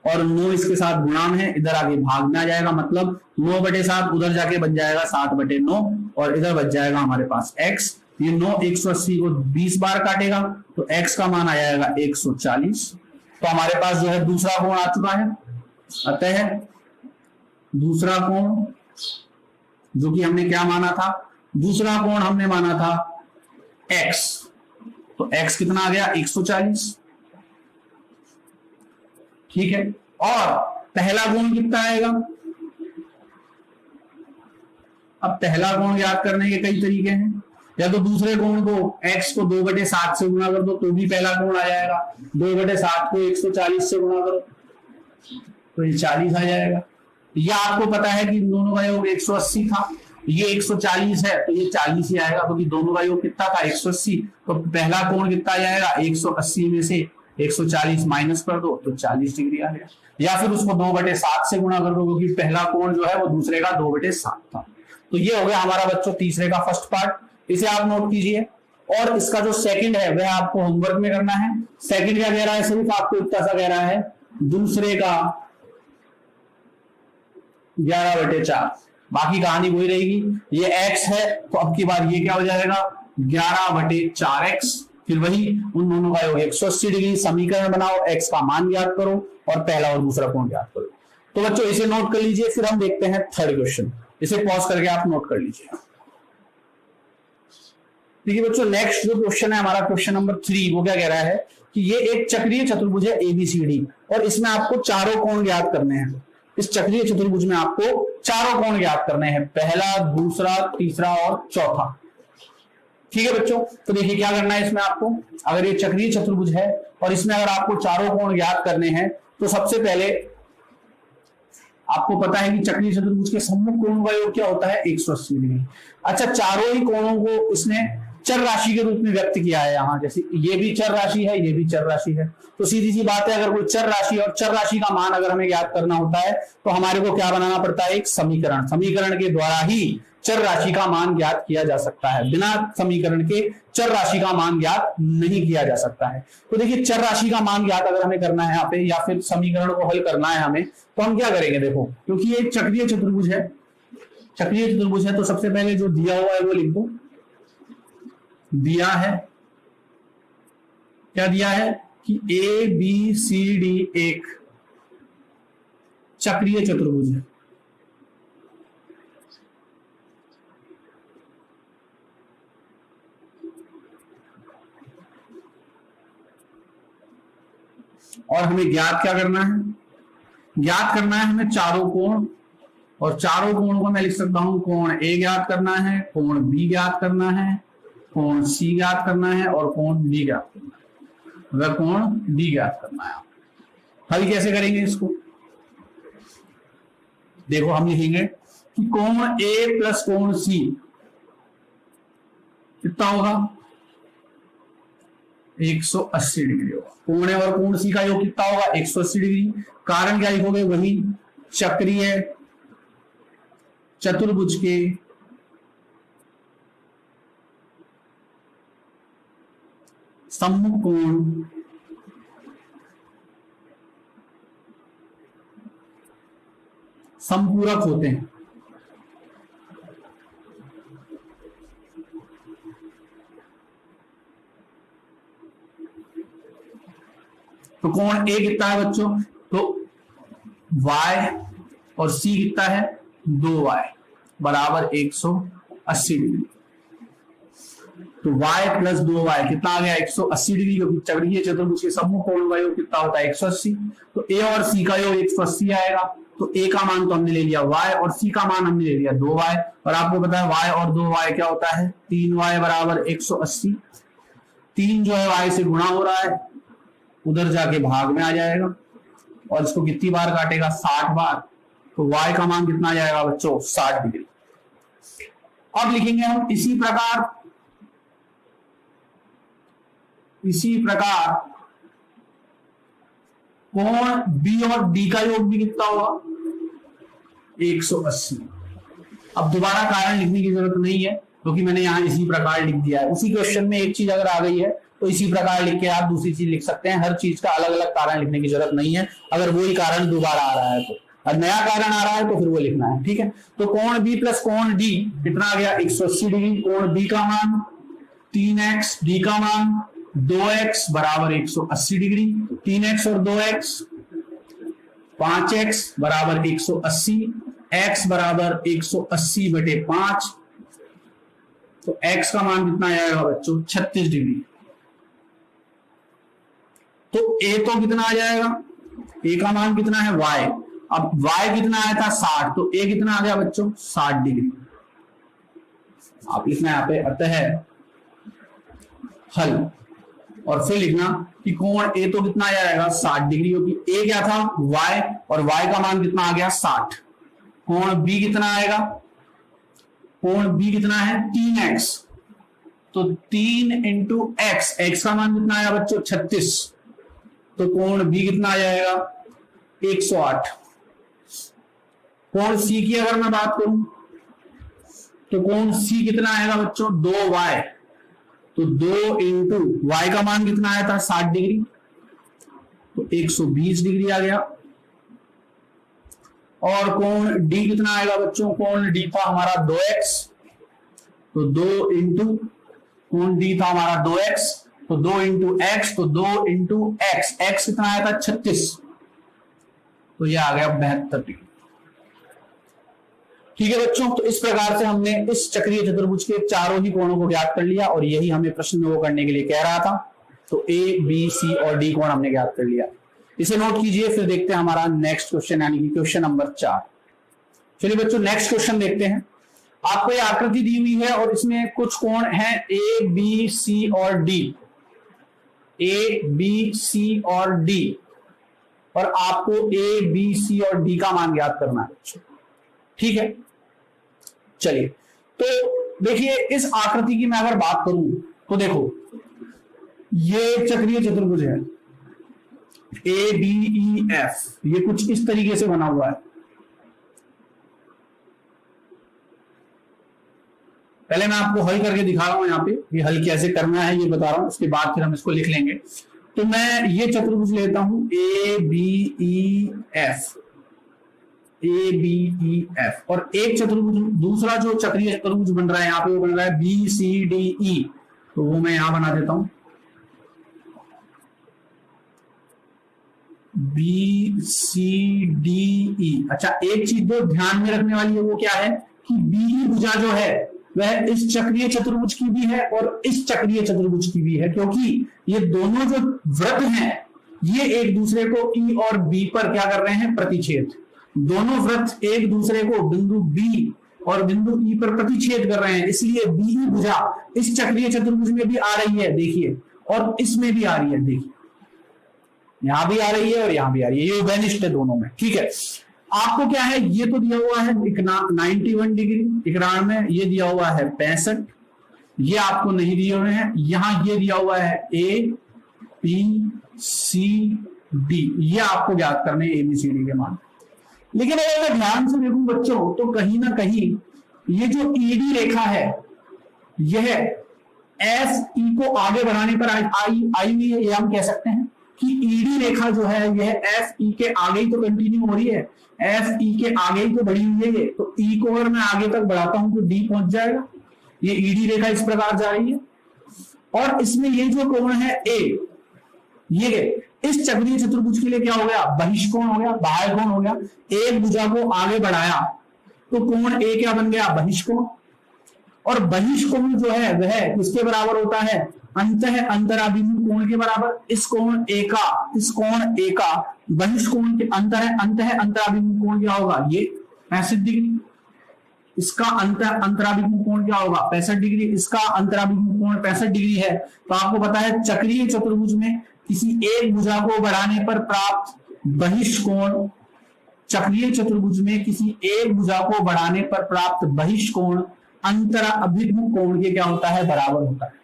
और 9 इसके साथ गुणा में है, इधर आगे भाग में आ जाएगा, मतलब 9/7 उधर जाके बन जाएगा 7/9, और इधर बच जाएगा हमारे पास x। ये 9 180 को 20 बार काटेगा, तो x का मान आ जाएगा 140। तो हमारे पास जो है दूसरा कोण आ चुका है। अतः दूसरा कोण जो कि हमने क्या माना था, दूसरा कोण हमने माना था x, तो x कितना आ गया 140। ठीक है, और पहला कोण कितना आएगा। अब पहला कोण याद करने के कई तरीके हैं, या तो दूसरे कोण को x को 2/7 से गुणा कर दो तो भी पहला कोण आ जाएगा, 2/7 को 140 से गुणा करो तो ये 40 आ जाएगा। या आपको पता है कि दोनों का योग 180 था, ये 140 है तो ये 40 ही आएगा, क्योंकि दोनों का योग कितना था 180। तो पहला कोण कितना आ जाएगा 180 में से 140 माइनस कर दो तो 40 डिग्री आ गया। या फिर उसको 2/7 से गुणा कर दो, क्योंकि पहला कोण जो है वो दूसरे का 2/7 था। तो ये हो गया हमारा बच्चों तीसरे का फर्स्ट पार्ट, इसे आप नोट कीजिए। और इसका जो सेकंड है वह आपको होमवर्क में करना है। सेकंड क्या कह रहा है, सिर्फ आपको इतना सा कह रहा है दूसरे का 11/4, बाकी कहानी वही रहेगी। ये x है तो अब की बार ये क्या हो जाएगा 11/4x, फिर वही उन दोनों का योग 180 डिग्री। समीकरण बनाओ, x का मान ज्ञात करो और पहला और दूसरा कोण ज्ञात करो। तो बच्चों इसे नोट कर लीजिए, फिर हम देखते हैं थर्ड क्वेश्चन। इसे पॉज करके आप नोट कर लीजिए। देखिए बच्चों, नेक्स्ट जो क्वेश्चन है हमारा क्वेश्चन नंबर 3, वो क्या कह रहा है कि ये एक चक्रीय चतुर्भुज है ABCD, और इसमें आपको चारों कोण ज्ञात करने हैं। इस चक्रीय चतुर्भुज में आपको चारों कोण ज्ञात करने हैं, पहला, दूसरा, तीसरा और चौथा। ठीक है बच्चों, तो देखिए क्या करना है इसमें आपको। अगर ये चक्रीय चतुर्भुज है और इसमें अगर आपको चारों कोण ज्ञात करने हैं, तो सबसे पहले आपको पता है कि चक्रीय चतुर्भुज के सम्मुख कोण का योग क्या होता है 180 डिग्री। अच्छा, चारों ही कोणों को इसने चर राशि के रूप में व्यक्त किया है यहाँ, जैसे ये भी चर राशि है, ये भी चर राशि है। तो सीधी सी बात है, अगर कोई चर राशि और चर राशि का मान अगर हमें ज्ञात करना होता है तो हमारे को क्या बनाना पड़ता है, एक समीकरण। समीकरण के द्वारा ही चर राशि का मान ज्ञात किया जा सकता है, बिना समीकरण के चर राशि का मान ज्ञात नहीं किया जा सकता है। तो देखिए, चर राशि का मान ज्ञात अगर हमें करना है यहाँ पे, या फिर समीकरण को हल करना है हमें, तो हम क्या करेंगे। देखो, क्योंकि ये चक्रीय चतुर्भुज है, चक्रीय चतुर्भुज है, तो सबसे पहले जो दिया हुआ है वो लिख दो। दिया है, क्या दिया है कि ABCD एक चक्रीय चतुर्भुज है। और हमें ज्ञात क्या करना है? ज्ञात करना है हमें चारों कोण, और चारों कोण को मैं लिख सकता हूं, कोण ए ज्ञात करना है, कोण बी ज्ञात करना है, कोण सी ज्ञात करना है और कोण डी ज्ञात करना है। अगर कोण डी ज्ञात करना है, हल कैसे करेंगे इसको? देखो हम लिखेंगे कि कोण ए प्लस कोण सी कितना होगा? 180 डिग्री होगा। कोण ए और कोण सी का योग कितना होगा? 180 डिग्री। कारण क्या लिखोगे? वही चक्रीय चतुर्भुज के सम्मुख कोण संपूरक होते हैं। तो कोण ए कितना है बच्चों? तो y और c कितना है? 2y बराबर 180 डिग्री। तो y प्लस 2y कितना आ गया? 180 डिग्री, क्योंकि चक्रीय चतुर्भुज के सम्मुख कोण का योग कितना होता है? 180। तो a और c का योग 180 आएगा। तो a का मान तो हमने ले लिया y, और c का मान हमने ले लिया 2y, और आपको पता है y और 2y क्या होता है? 3y बराबर 180। 3 जो है y से गुणा हो रहा है, उधर जाके भाग में आ जाएगा, और इसको कितनी बार काटेगा? 60 बार। तो y का मान कितना आ जाएगा बच्चों? 60 डिग्री। अब लिखेंगे हम इसी प्रकार कोण b और d का योग भी कितना होगा? 180। अब दोबारा कारण लिखने की जरूरत नहीं है, क्योंकि मैंने यहां इसी प्रकार लिख दिया है। उसी क्वेश्चन में एक चीज अगर आ गई है तो इसी प्रकार लिख के आप दूसरी चीज लिख सकते हैं। हर चीज का अलग अलग कारण लिखने की जरूरत नहीं है। अगर वही कारण दोबारा आ रहा है तो, और नया कारण आ रहा है तो फिर वो लिखना है। ठीक है, तो कोण b प्लस कोण d कितना आ गया? 180 डिग्री। कोण b का मान 3x, d का मान 2x बराबर 180 डिग्री। 3x और 2x 5x बराबर 180, x बराबर 180 बटे 5। तो x का मान कितना आएगा बच्चों? 36 डिग्री। तो a तो कितना आ जाएगा? a का मान कितना है? y। अब y कितना आया था? 60। तो a कितना आ गया बच्चों? 60 डिग्री। आप लिखना यहाँ पे अतः हल, और फिर लिखना कि कोण a तो कितना आ जाएगा? 60 डिग्री, क्योंकि a क्या था? y, और y का मान कितना आ गया? 60। कोण b कितना आएगा? कोण b कितना है? 3x। तो 3 इंटू x, x का मान कितना आया बच्चों? 36। तो कोण b कितना आ जाएगा? 108। कोण c की अगर मैं बात करूं तो कोण c कितना आएगा बच्चों? 2y। तो 2 इंटू y का मान कितना आया था? 60 डिग्री, तो 120 डिग्री आ गया। और कोण d कितना आएगा बच्चों? कोण d था हमारा 2x, तो 2 इंटू कोण d था हमारा 2x, तो 2 इंटू एक्स, तो 2 इंटू एक्स, एक्स कितना आया था? 36। तो ये आ गया 72 डिग्री। ठीक है बच्चों, तो इस प्रकार से हमने इस चक्रीय चतुर्भुज के चारों ही कोणों को ज्ञात कर लिया, और यही हमें प्रश्न में वो करने के लिए कह रहा था। तो ए, बी, सी और डी कोण हमने ज्ञात कर लिया। इसे नोट कीजिए, फिर देखते हैं हमारा नेक्स्ट क्वेश्चन, यानी कि क्वेश्चन नंबर 4। चलिए बच्चों नेक्स्ट क्वेश्चन देखते हैं। आपको ये आकृति दी हुई है और इसमें कुछ कोण हैं ए, बी, सी और डी। ए, बी, सी और डी, और आपको ए, बी, सी और डी का मान ज्ञात करना है। ठीक है, चलिए तो देखिए इस आकृति की मैं अगर बात करूं तो देखो ये चक्रीय चतुर्भुज है ए, बी, ई, एफ। ये कुछ इस तरीके से बना हुआ है। पहले मैं आपको हल करके दिखा रहा हूं, यहाँ पे ये हल कैसे करना है ये बता रहा हूं, उसके बाद फिर हम इसको लिख लेंगे। तो मैं ये चतुर्भुज लेता हूं ए, बी, ई, एफ, ए, बी, ई, एफ, और एक चतुर्भुज, दूसरा जो चक्रीय चतुर्भुज बन रहा है यहाँ पे वो बन रहा है बी, सी, डी, ई। तो वो मैं यहां बना देता हूं बी सी डी ई। अच्छा, एक चीज जो ध्यान में रखने वाली है वो क्या है कि बीई भुजा जो है वह इस चक्रीय चतुर्भुज की भी है और इस चक्रीय चतुर्भुज की भी है, क्योंकि ये दोनों जो वृत्त हैं ये एक दूसरे को ई और बी पर क्या कर रहे हैं, प्रतिच्छेद। दोनों वृत्त एक दूसरे को बिंदु बी और बिंदु ई पर प्रतिच्छेद कर रहे हैं, इसलिए बीई भुजा इस चक्रीय चतुर्भुज में भी आ रही है, देखिए, और इसमें भी आ रही है, देखिए, यहां भी आ रही है और यहां भी आ रही है, ये उभयनिष्ठ है दोनों में। ठीक है, आपको क्या है, ये तो दिया हुआ है 91 डिग्री, 91, ये दिया हुआ है 65, ये आपको नहीं दिए हुए हैं, यहां ये दिया हुआ है ए बी सी डी, ये आपको ज्ञात करने ए बी सी डी के मान। लेकिन अगर मैं ध्यान से देखूं बच्चों तो कहीं ना कहीं ये जो ईडी रेखा है यह एस ई को आगे बढ़ाने पर आई हुई है, ये हम कह सकते हैं कि ईडी रेखा जो है यह एफ ई के आगे ही तो कंटिन्यू हो रही है, एफ ई के आगे ही तो बढ़ी हुई है, तो ई को अगर मैं आगे तक बढ़ाता हूं तो डी पहुंच जाएगा। ये ईडी रेखा इस प्रकार जा रही है और इसमें ये जो कोण है ए, ये इस चक्रीय चतुर्भुज के लिए क्या हो गया, बहिष्कोण हो गया, बाह्य कोण हो गया। एक भुजा को आगे बढ़ाया तो कोण ए क्या बन गया, बहिष्कोण, और बहिष्कोण जो है वह किसके बराबर होता है, अंतः अंतराभिमुख कोण के बराबर। इस कोण ए का बहिष्कोण के अंतः अंतराभिमुख कोण क्या होगा, ये 65 डिग्री। इसका अंतराभिमुख कोण क्या होगा, 65 डिग्री। इसका अंतराभिमुख कोण 65 डिग्री है। तो आपको पता है चक्रीय चतुर्भुज में किसी एक भुजा को बढ़ाने पर प्राप्त बहिष्कोण, चक्रीय चतुर्भुज में किसी एक भुजा को बढ़ाने पर प्राप्त बहिष्कोण अंतराभिमुख कोण के क्या होता है, बराबर होता है।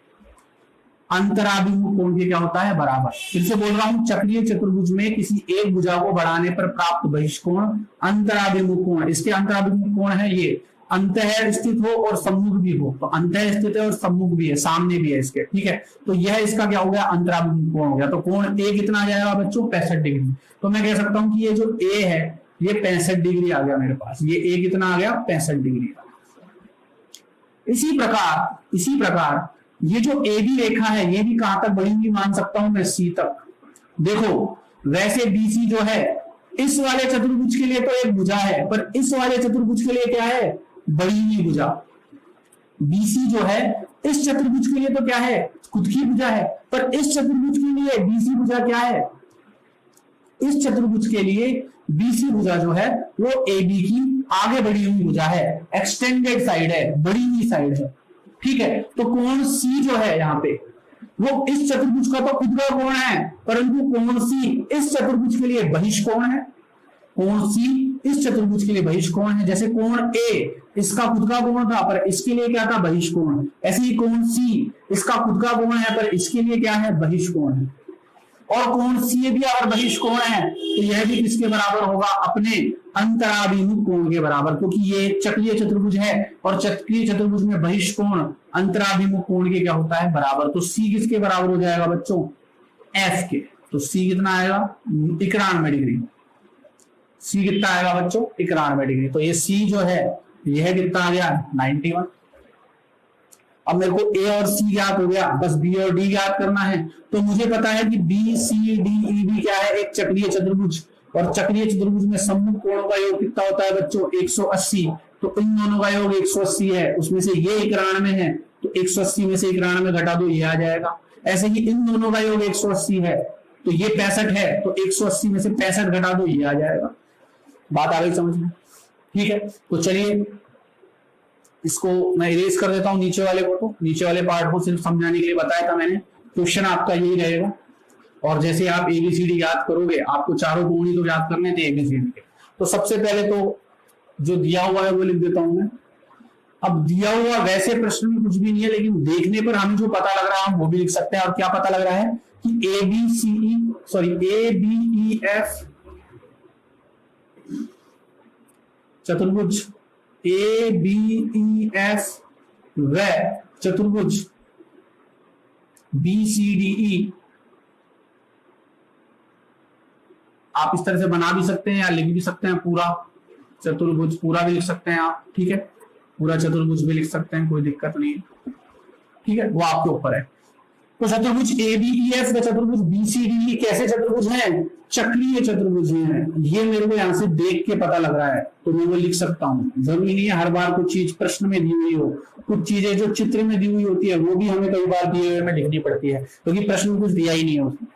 अंतराभिमुख कोण के क्या होता है, बराबर। फिर से बोल रहा हूं, चक्रीय चतुर्भुज में किसी एक भुजा को बढ़ाने पर प्राप्त बहिष्कोण अंतराभिमुख कोण, इसके अंतराभिमुख कोण है ये, अंतः स्थित हो और सम्मुख भी हो, तो अंतः स्थित है और सम्मुख भी है, सामने भी है इसके। ठीक है, तो यह इसका क्या हो गया, अंतराभिमुख कोण हो गया। तो कोण ए कितना आ जाएगा बच्चों, 65 डिग्री। तो मैं कह सकता हूं कि ये जो ए है ये 65 डिग्री आ गया मेरे पास, ये ए कितना आ गया, 65 डिग्री। इसी प्रकार ये जो ए बी रेखा है ये भी कहां तक बढ़ी हुई मान सकता हूं मैं, सी तक। देखो वैसे बीसी जो है इस वाले चतुर्भुज के लिए तो एक भुजा है, पर इस वाले चतुर्भुज के लिए क्या है, बढ़ी हुई भुजा। बीसी जो है इस चतुर्भुज के लिए तो क्या है, खुद की भुजा है, पर इस चतुर्भुज के लिए बीसी भुजा क्या है, इस चतुर्भुज के लिए बीसी भुजा जो है वो ए बी की आगे बढ़ी हुई भुजा है, एक्सटेंडेड साइड है, बढ़ी हुई साइड है। ठीक है, तो कोण सी जो है यहाँ पे वो इस चतुर्भुज का तो खुद का कोण है, परंतु कोण सी इस चतुर्भुज के लिए बहिष्कोण है। कोण सी इस चतुर्भुज के लिए बहिष्कोण है। जैसे कोण ए इसका खुद का कोण था पर इसके लिए क्या था, बहिष्कोण। ऐसे ही कोण सी इसका खुद का कोण है पर इसके लिए क्या है, बहिष्कोण है। और कोण सी भी अगर बहिष्कोण है तो यह भी किसके बराबर होगा, अपने अंतराभिमुख कोण के बराबर, क्योंकि ये चक्रीय चतुर्भुज है और चक्रीय चतुर्भुज में बहिष्कोण अंतराभिमुख कोण के क्या होता है, बराबर। तो सी किसके बराबर हो जाएगा बच्चों, एफ के। तो सी कितना आएगा, 91 डिग्री। सी कितना आएगा बच्चों, 91 डिग्री। तो ये सी जो है यह कितना आ गया, 91। अब मेरे को ए और सी ज्ञात हो गया, बस बी और डी ज्ञात करना है। तो मुझे पता है कि B C D E B क्या है, एक चक्रीय चतुर्भुज, और चक्रीय चतुर्भुज में सम्मुख कोणों का योग कितना होता है बच्चों, 180। तो इन दोनों का योग 180 है, उसमें से ये 91 है, तो 180 में से 91 घटा दो, ये आ जाएगा। ऐसे ही इन दोनों का योग 180 है, तो ये 65 है, तो 180 में से 65 घटा दो, ये आ जाएगा। बात आ गई समझ में? ठीक है, तो चलिए इसको मैं इरेज कर देता हूं, नीचे वाले को। तो नीचे वाले पार्ट को सिर्फ समझाने के लिए बताया था मैंने। क्वेश्चन आपका यही रहेगा, और जैसे आप एबीसीडी याद करोगे, आपको चारों कोण ही तो याद करने थे एबीसीडी के। तो सबसे पहले तो जो दिया हुआ है वो लिख देता हूं मैं। अब दिया हुआ वैसे प्रश्न में कुछ भी नहीं है, लेकिन देखने पर हमें जो पता लग रहा है हम वो भी लिख सकते हैं। और क्या पता लग रहा है कि ए बी ई एफ चतुर्भुज, ए बी ई एफ व चतुर्भुज बी सी डी ई, आप इस तरह से बना भी सकते हैं या लिख भी सकते हैं। पूरा चतुर्भुज पूरा भी लिख सकते हैं आप, ठीक है, पूरा चतुर्भुज भी लिख सकते हैं, कोई दिक्कत नहीं है। ठीक है, वो आपके ऊपर है। तो चतुर्भुज ABEF व चतुर्भुज BCDE कैसे चतुर्भुज हैं? चक्रीय चतुर्भुज हैं। ये मेरे को यहां से देख के पता लग रहा है तो मैं वो लिख सकता हूं। जरूरी नहीं है हर बार कुछ चीज प्रश्न में दी हुई हो, कुछ चीजें जो चित्र में दी हुई होती है वो भी हमें कई बार दिए हुए में लिखनी पड़ती है, क्योंकि प्रश्न में कुछ दिया ही नहीं है उसमें।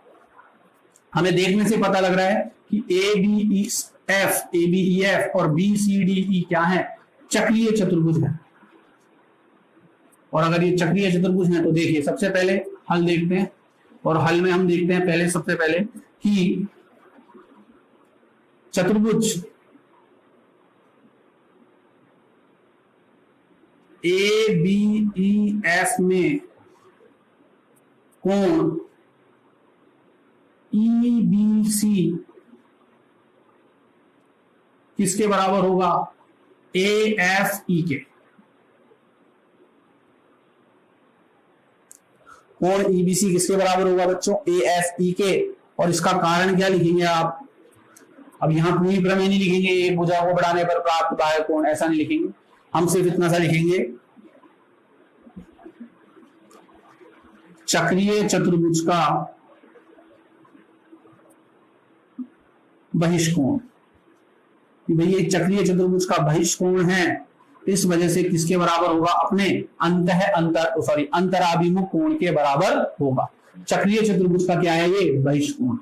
हमें देखने से पता लग रहा है कि ABEF और BCDE क्या है? चक्रीय चतुर्भुज है। और अगर ये चक्रीय चतुर्भुज है तो देखिए सबसे पहले हल देखते हैं, और हल में हम देखते हैं पहले सबसे पहले कि चतुर्भुज ABEF में कोण EBC किसके बराबर होगा? AFE के। कोण EBC किसके बराबर होगा बच्चों? AFE के। और इसका कारण क्या लिखेंगे आप? अब यहां पूरी प्रमेय नहीं लिखेंगे, एक भुजा को बढ़ाने पर प्राप्त बाह्य कोण, ऐसा नहीं लिखेंगे। हम सिर्फ इतना सा लिखेंगे, चक्रीय चतुर्भुज का बहिष्कोण। भाई ये चक्रीय चतुर्भुज का बहिष्कोण है, इस वजह से किसके बराबर होगा? अपने अंतराभिमुख कोण के बराबर होगा। चक्रीय चतुर्भुज का क्या है? ये बहिष्कोण।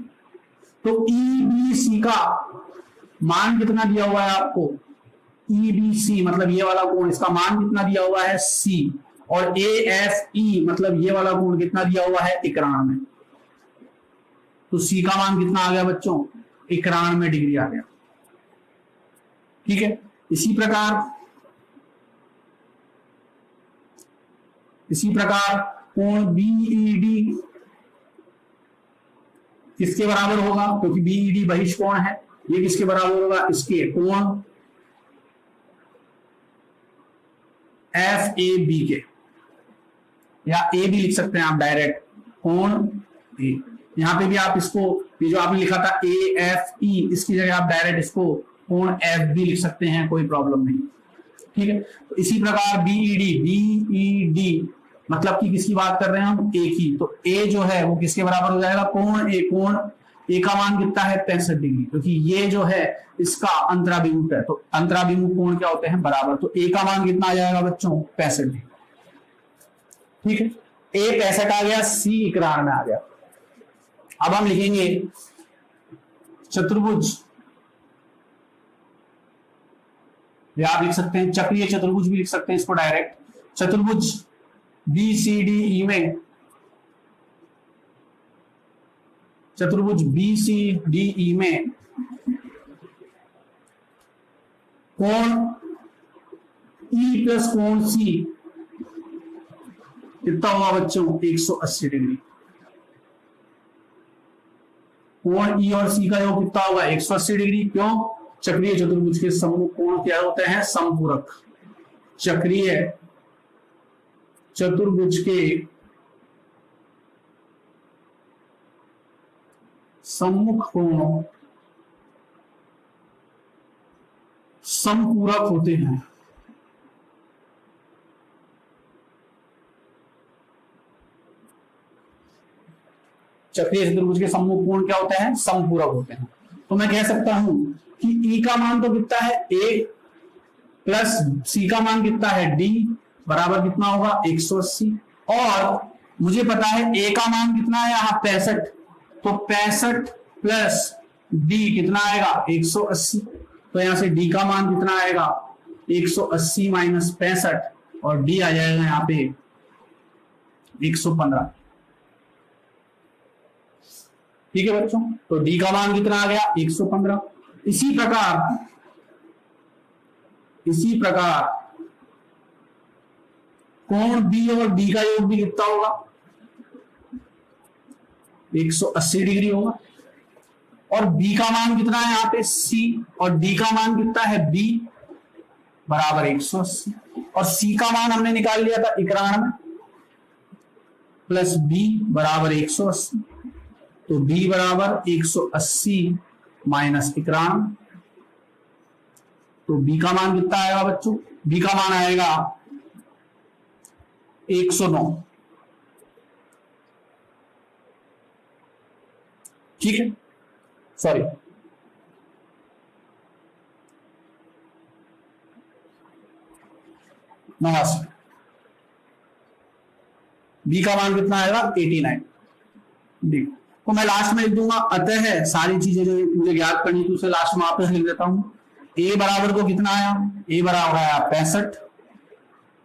तो EBC का मान कितना दिया हुआ है आपको? EBC मतलब ये वाला कोण, इसका मान कितना दिया हुआ है? C। और AFE मतलब ये वाला कोण कितना दिया हुआ है? 91। तो C का मान कितना आ गया बच्चों? 91 डिग्री आ गया। ठीक है। इसी प्रकार कोण BED किसके बराबर होगा? क्योंकि BED बहिष्कोण है, ये किसके बराबर होगा? इसके कोण FAB के, या A भी लिख सकते हैं आप डायरेक्ट, कोण A। यहां पे भी आप इसको, ये जो आपने लिखा था AFE, इसकी जगह आप डायरेक्ट इसको कोण FB लिख सकते हैं, कोई प्रॉब्लम नहीं। ठीक है। तो इसी प्रकार BED मतलब कि किसकी बात कर रहे हैं हम? A की। तो A जो है वो किसके बराबर हो जाएगा? कोण A का मान कितना है? 65 डिग्री, क्योंकि ये जो है इसका अंतराभिमुख है। तो अंतराभिमुख कोण क्या होते हैं? बराबर। तो A का मान कितना आ जाएगा बच्चों? 65 डिग्री। ठीक है। A 65 आ गया, C 91 में आ गया। अब हम लिखेंगे चतुर्भुज, या आप लिख सकते हैं चक्रीय चतुर्भुज भी लिख सकते हैं इसको डायरेक्ट। चतुर्भुज BCDE में, चतुर्भुज BCDE में कोण E प्लस कोण C कितना होगा बच्चों? 180 डिग्री। कोण E और C का योग कितना होगा? 180 डिग्री। क्यों? चक्रीय चतुर्भुज के सम्मुख कोण क्या होते हैं? समपूरक। चक्रीय चतुर्भुज के सम्मुख कोण समपूरक होते हैं। चक्रीय चतुर्भुज के सम्मुख कोण क्या होते हैं? समपूरक होते हैं। तो मैं कह सकता हूं कि E का मान तो कितना है? A प्लस C का मान कितना है? D बराबर कितना होगा? 180। और मुझे पता है A का मान कितना है यहाँ? 65। तो 65 प्लस D कितना आएगा? 180। तो यहां से D का मान कितना आएगा? 180 माइनस 65, और D आ जाएगा यहाँ पे 115। ठीक है बच्चों। तो D का मान कितना आ गया? 115। इसी प्रकार कोण B और D का योग भी कितना होगा? 180 डिग्री होगा। और B का मान कितना है यहाँ पे? C। और D का मान कितना है? B बराबर 180। और C का मान हमने निकाल लिया था 91 प्लस B बराबर 180। तो B बराबर 180 माइनस 91। तो B का मान कितना आएगा बच्चों? B का मान आएगा 109। ठीक है, सॉरी नवासी, बी का मान कितना आएगा 89। डी तो मैं लास्ट में लिख दूंगा, अतः है सारी चीजें जो मुझे याद करनी थी उसे लास्ट में वापस लिख देता हूं। ए बराबर को कितना आया, ए बराबर आया 65,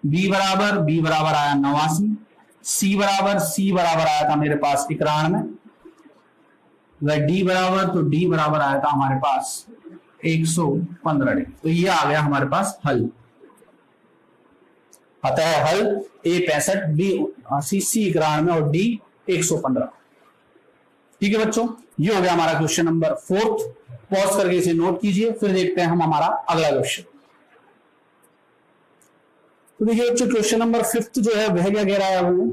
बी बराबर आया 89, सी बराबर आया था मेरे पास 91, वह डी बराबर आया था हमारे पास 115 डिग्री। तो ये आ गया हमारे पास हल। अतः हल ए 65, बी 80, सी 91 और डी 115। ठीक है बच्चों, ये हो गया हमारा क्वेश्चन नंबर 4। पॉज करके इसे नोट कीजिए, फिर देखते हैं हम हमारा अगला क्वेश्चन। तो देखिए बच्चों, क्वेश्चन नंबर 5 जो है वह क्या कह रहा है, वो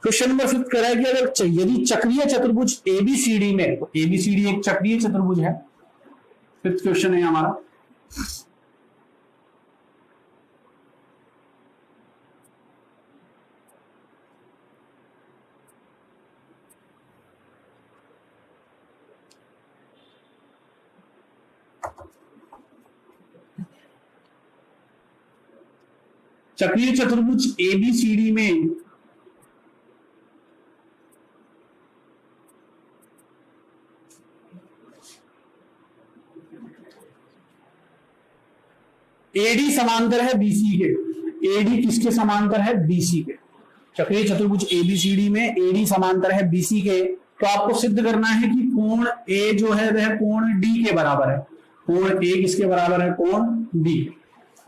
क्वेश्चन नंबर 5 कह रहा है कि अगर यदि चक्रीय चतुर्भुज एबीसीडी में, तो एबीसीडी एक चक्रीय चतुर्भुज है, 5th क्वेश्चन है हमारा। चक्रीय चतुर्भुज एबीसीडी में एडी समांतर है बीसी के। एडी किसके समांतर है, बीसी के। चक्रीय चतुर्भुज एबीसीडी में एडी समांतर है बीसी के। तो आपको सिद्ध करना है कि कोण ए जो है वह कोण डी के बराबर है। कोण ए किसके बराबर है, कोण डी।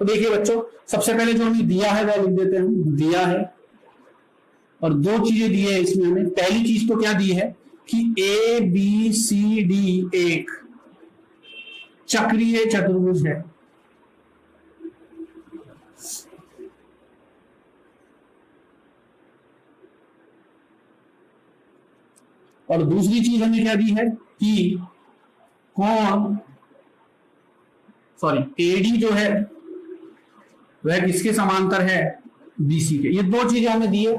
तो देखिए बच्चों, सबसे पहले जो हमें दिया है वह लिख देते हैं, दिया है और दो चीजें दी है इसमें हमें। पहली चीज तो क्या दी है कि ए बी सी डी एक चक्रीय चतुर्भुज है। और दूसरी चीज हमें क्या दी है कि कोण एडी जो है वह किसके समांतर है, बीसी के। ये दो चीजें हमें दी है।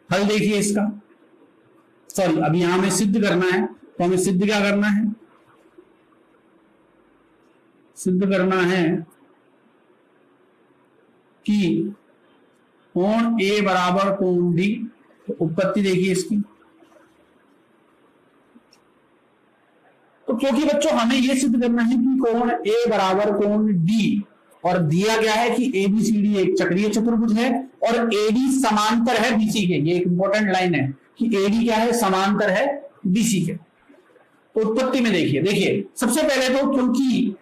हल देखिए इसका, अभी यहां हमें सिद्ध करना है। तो हमें सिद्ध क्या करना है, सिद्ध करना है कि कोण ए बराबर कोण डी। तो उत्पत्ति देखिए इसकी। तो क्योंकि बच्चों हमें यह सिद्ध करना है कि कोण ए बराबर कोण डी, और दिया गया है कि एबीसीडी एक चक्रीय चतुर्भुज है और एडी समांतर है बीसी के। ये एक इंपॉर्टेंट लाइन है कि एडी क्या है, समांतर है बीसी के। तो उत्पत्ति में देखिए सबसे पहले तो क्योंकि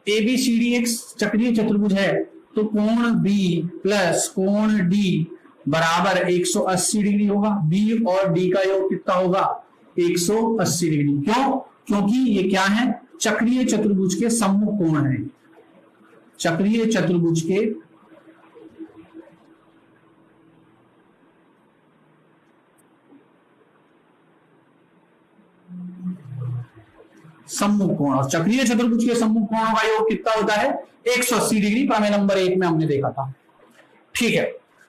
एबीसीडी एक चक्रीय चतुर्भुज है तो कोण बी प्लस कोण डी बराबर 180 डिग्री होगा। बी और डी का योग कितना होगा, 180 डिग्री। क्यों, क्योंकि ये क्या है, चक्रीय चतुर्भुज के सम्मुख कोण है। चक्रीय चतुर्भुज के सम्मुख कोण, और चक्रीय चतुर्भुज के सम्मुख कोणों का योग कितना होता है, 180 डिग्री। प्रमेय नंबर 1 में हमने देखा था। ठीक है,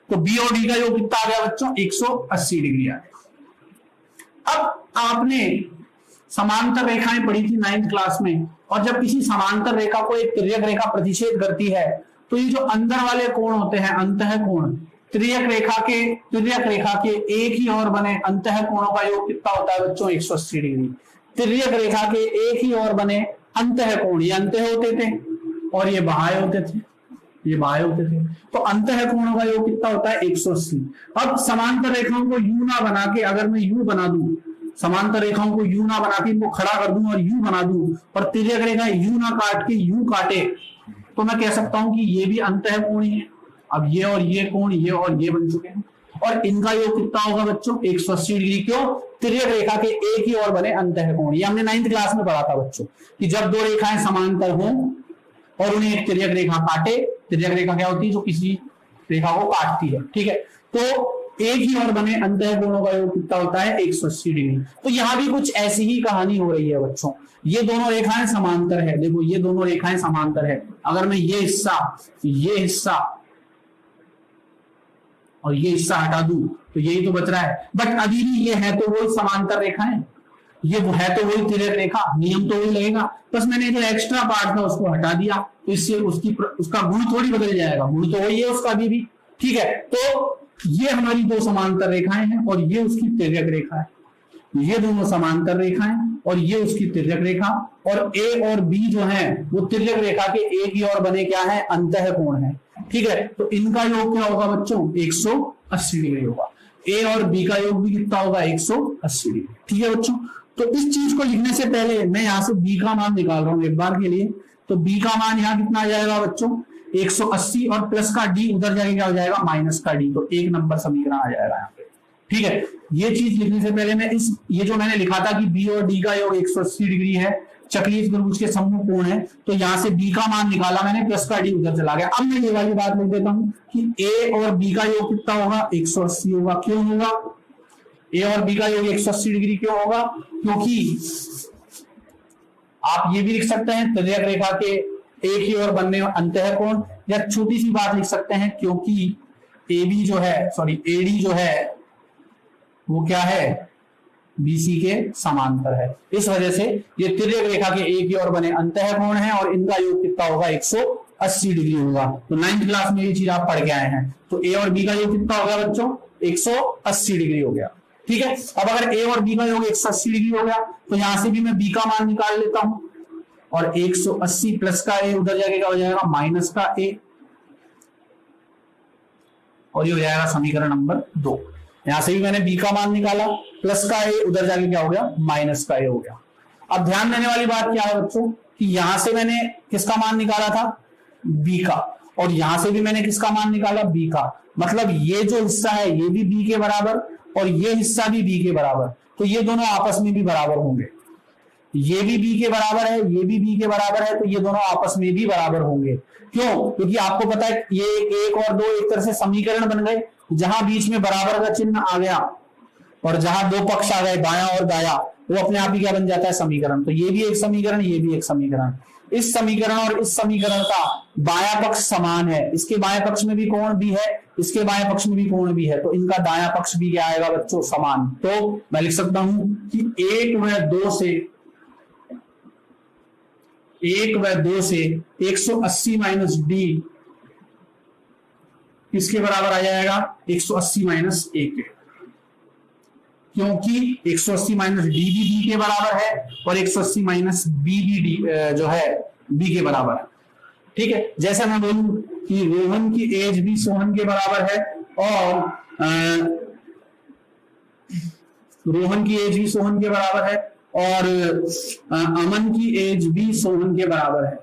तो बी और डी का योग कितना आ गया बच्चों, 180 डिग्री आ गया। अब आपने समांतर रेखाएं पढ़ी थी 9th क्लास में, और जब किसी समांतर रेखा को एक तिर्यक रेखा प्रतिच्छेद करती है तो ये जो अंदर वाले कोण होते हैं, अंतः कोण, तिर्यक रेखा के एक ही ओर बने अंतः कोणों का योग कितना होता है बच्चों, 180 डिग्री। तिर्यक रेखा के एक ही ओर बने अंतः कोण, ये अंतः होते थे और ये बाह्य होते थे, ये बाह्य होते थे। तो अंतः कोणों का योग कितना होता है, 180। अब समांतर रेखाओं को यू ना बना के, अगर मैं यू बना दूं, समांतर रेखाओं को यू ना बना के इनको खड़ा कर दूं और यू बना दूं, और तिर्यक रेखा यू ना काट के यू काटे, तो मैं कह सकता हूं कि ये भी अंतः कोण ही है। अब ये और ये कोण, ये और ये बन चुके हैं, और इनका योग कितना होगा बच्चों, 180 डिग्री। क्यों, तिर्यक रेखा के एक ही ओर बने अंतः कोण। ये हमने 9th क्लास में पढ़ा था बच्चों कि जब दो रेखाएं समांतर हों और उन्हें एक तिर्यक रेखा काटे, तिर्यक रेखा क्या होती है, जो किसी रेखा को काटती है। ठीक है, तो एक ही ओर बने अंतः कोणों का योग कितना होता है, 180 डिग्री। तो यहां भी कुछ ऐसी ही कहानी हो रही है बच्चों। ये दोनों रेखाएं समांतर है, देखो ये दोनों रेखाएं समांतर है। अगर मैं ये हिस्सा और ये हिस्सा हटा दूं तो यही तो बच रहा है। बट अभी भी ये है तो वही समांतर रेखा है, ये वो है तो वही तिर्यक रेखा, नियम तो वही लगेगा, बस मैंने जो एक्स्ट्रा पार्ट था उसको हटा दिया, तो इससे उसका गुण थोड़ी बदल जाएगा, गुण तो वही है उसका भी। ठीक है, तो ये हमारी दो समांतर रेखाएं हैं और ये उसकी तिर्यक रेखा है, ये दोनों समांतर रेखाएं और ये उसकी तिर्यक रेखा, और ए और बी जो है वो तिर्यक रेखा के एक ही और बने क्या है, अंतःकोण है। ठीक है, तो इनका योग क्या होगा बच्चों, 180 डिग्री होगा। ए और बी का योग भी कितना होगा, 180 डिग्री। ठीक है बच्चों, तो इस चीज को लिखने से पहले मैं यहां से बी का मान निकाल रहा हूं एक बार के लिए। तो बी का मान यहां कितना आ जाएगा बच्चों, 180 और प्लस का डी उधर जाके क्या हो जाएगा, माइनस का डी, तो एक नंबर समीकरण आ जाएगा यहाँ पे। ठीक है, ये चीज लिखने से पहले मैं ये जो मैंने लिखा था कि बी और डी का योग 180 डिग्री है, चक्रीय त्रिभुज के समूह कोण है, तो यहां से बी का मान निकाला मैंने, प्लस का डी उधर चला गया। अब मैं ये वाली बात लिख देता हूं कि ए और बी का योग कितना होगा, 180 होगा। क्यों होगा, ए और बी का योग 180 डिग्री क्यों होगा, क्योंकि आप ये भी लिख सकते हैं तिर्यक रेखा के एक ही ओर बनने अंतःकोण, या छोटी सी बात लिख सकते हैं क्योंकि एबी जो है, सॉरी एडी जो है वो क्या है, बीसी के समांतर है, इस वजह से ये तिर्यक रेखा के एक ही ओर बने अंतःकोण है और इनका योग कितना होगा, 180 डिग्री होगा। तो 9th क्लास में ये चीज आप पढ़ के आए हैं। तो ए और बी का योग कितना हो गया बच्चों, 180 डिग्री हो गया। ठीक है, अब अगर ए और बी का योग 180 डिग्री हो गया तो यहां से भी मैं बी का मान निकाल लेता हूं, और 180 प्लस का ए उधर जाके क्या हो जाएगा, माइनस का ए, और ये हो जाएगा समीकरण नंबर 2। यहां से भी मैंने बी का मान निकाला, प्लस का ए उधर जाके क्या हो गया, माइनस का ए हो गया। अब ध्यान देने वाली बात क्या है बच्चों, कि यहां से मैंने किसका मान निकाला था, बी का, और यहां से भी मैंने किसका मान निकाला, बी का। मतलब ये जो हिस्सा है ये भी बी के बराबर और ये हिस्सा भी बी के बराबर, तो ये दोनों आपस में भी बराबर होंगे। ये भी बी के बराबर है, ये भी बी के बराबर है, तो ये दोनों आपस में भी बराबर होंगे। क्यों, क्योंकि आपको पता है ये 1 और 2 एक तरह से समीकरण बन गए, जहां बीच में बराबर का चिन्ह आ गया और जहां दो पक्ष आ गए दायां और दायां, वो अपने आप ही क्या बन जाता है, समीकरण। तो ये भी एक समीकरण, ये भी एक समीकरण। इस समीकरण और इस समीकरण का बायां पक्ष समान है, इसके बाएं पक्ष में भी कोण भी है, इसके बाएं पक्ष में भी कोण भी है, तो इनका दायां पक्ष भी क्या आएगा बच्चों, समान। तो मैं लिख सकता हूं कि 1 व 2 से 180 माइनस डी किसके बराबर आ जाएगा, 180 माइनस 1, क्योंकि 180 माइनस डी भी डी के बराबर है और 180 माइनस बी भी डी जो है बी के बराबर है। ठीक है, जैसे मैं बोलूं कि रोहन की एज भी सोहन के बराबर है और रोहन की एज भी सोहन के बराबर है और अमन की एज भी सोहन के बराबर है।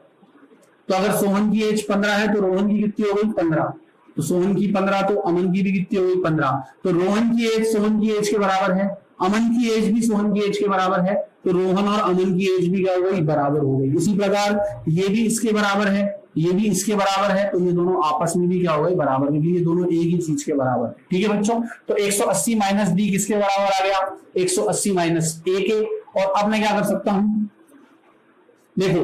तो अगर सोहन की एज 15 है तो रोहन की कितनी हो गई, 15, तो सोहन की 15 तो अमन की भी कितनी हो गई, 15। तो रोहन की एज सोहन की एज के बराबर है, अमन की एज भी सोहन की एज के बराबर है, तो रोहन और अमन की एज भी क्या हो गई, बराबर हो गई। इसी प्रकार ये भी इसके बराबर है, ये भी इसके बराबर है, तो ये दोनों आपस में भी क्या हो गए, बराबर, क्योंकि ये दोनों एक ही चीज के बराबर है। ठीक है बच्चों, तो 180 माइनस डी किसके बराबर आ गया, 180 माइनस ए के। और अब मैं क्या कर सकता हूं, देखो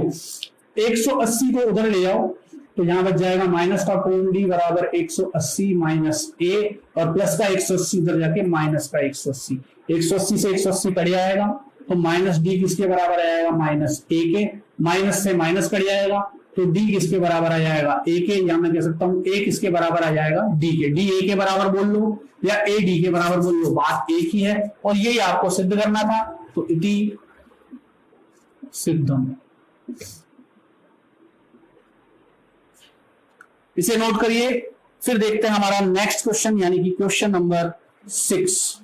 180 को उधर ले जाओ तो यहां बच जाएगा माइनस का कोण डी बराबर 180 माइनस ए और प्लस का 180 उधर जाके माइनस का 180, 180 से 180 कट जाएगा तो माइनस डी किसके बराबर आएगा, माइनस ए के। माइनस से माइनस कट जाएगा तो डी किसके बराबर आ जाएगा, ए के, या मैं कह सकता हूं ए किसके बराबर आ जाएगा, डी के। डी ए के बराबर बोल लो या ए डी के बराबर बोल लो, बात एक ही है और यही आपको सिद्ध करना था। तो इति सिद्धम, इसे नोट करिए। फिर देखते हैं हमारा नेक्स्ट क्वेश्चन, यानी कि क्वेश्चन नंबर 6।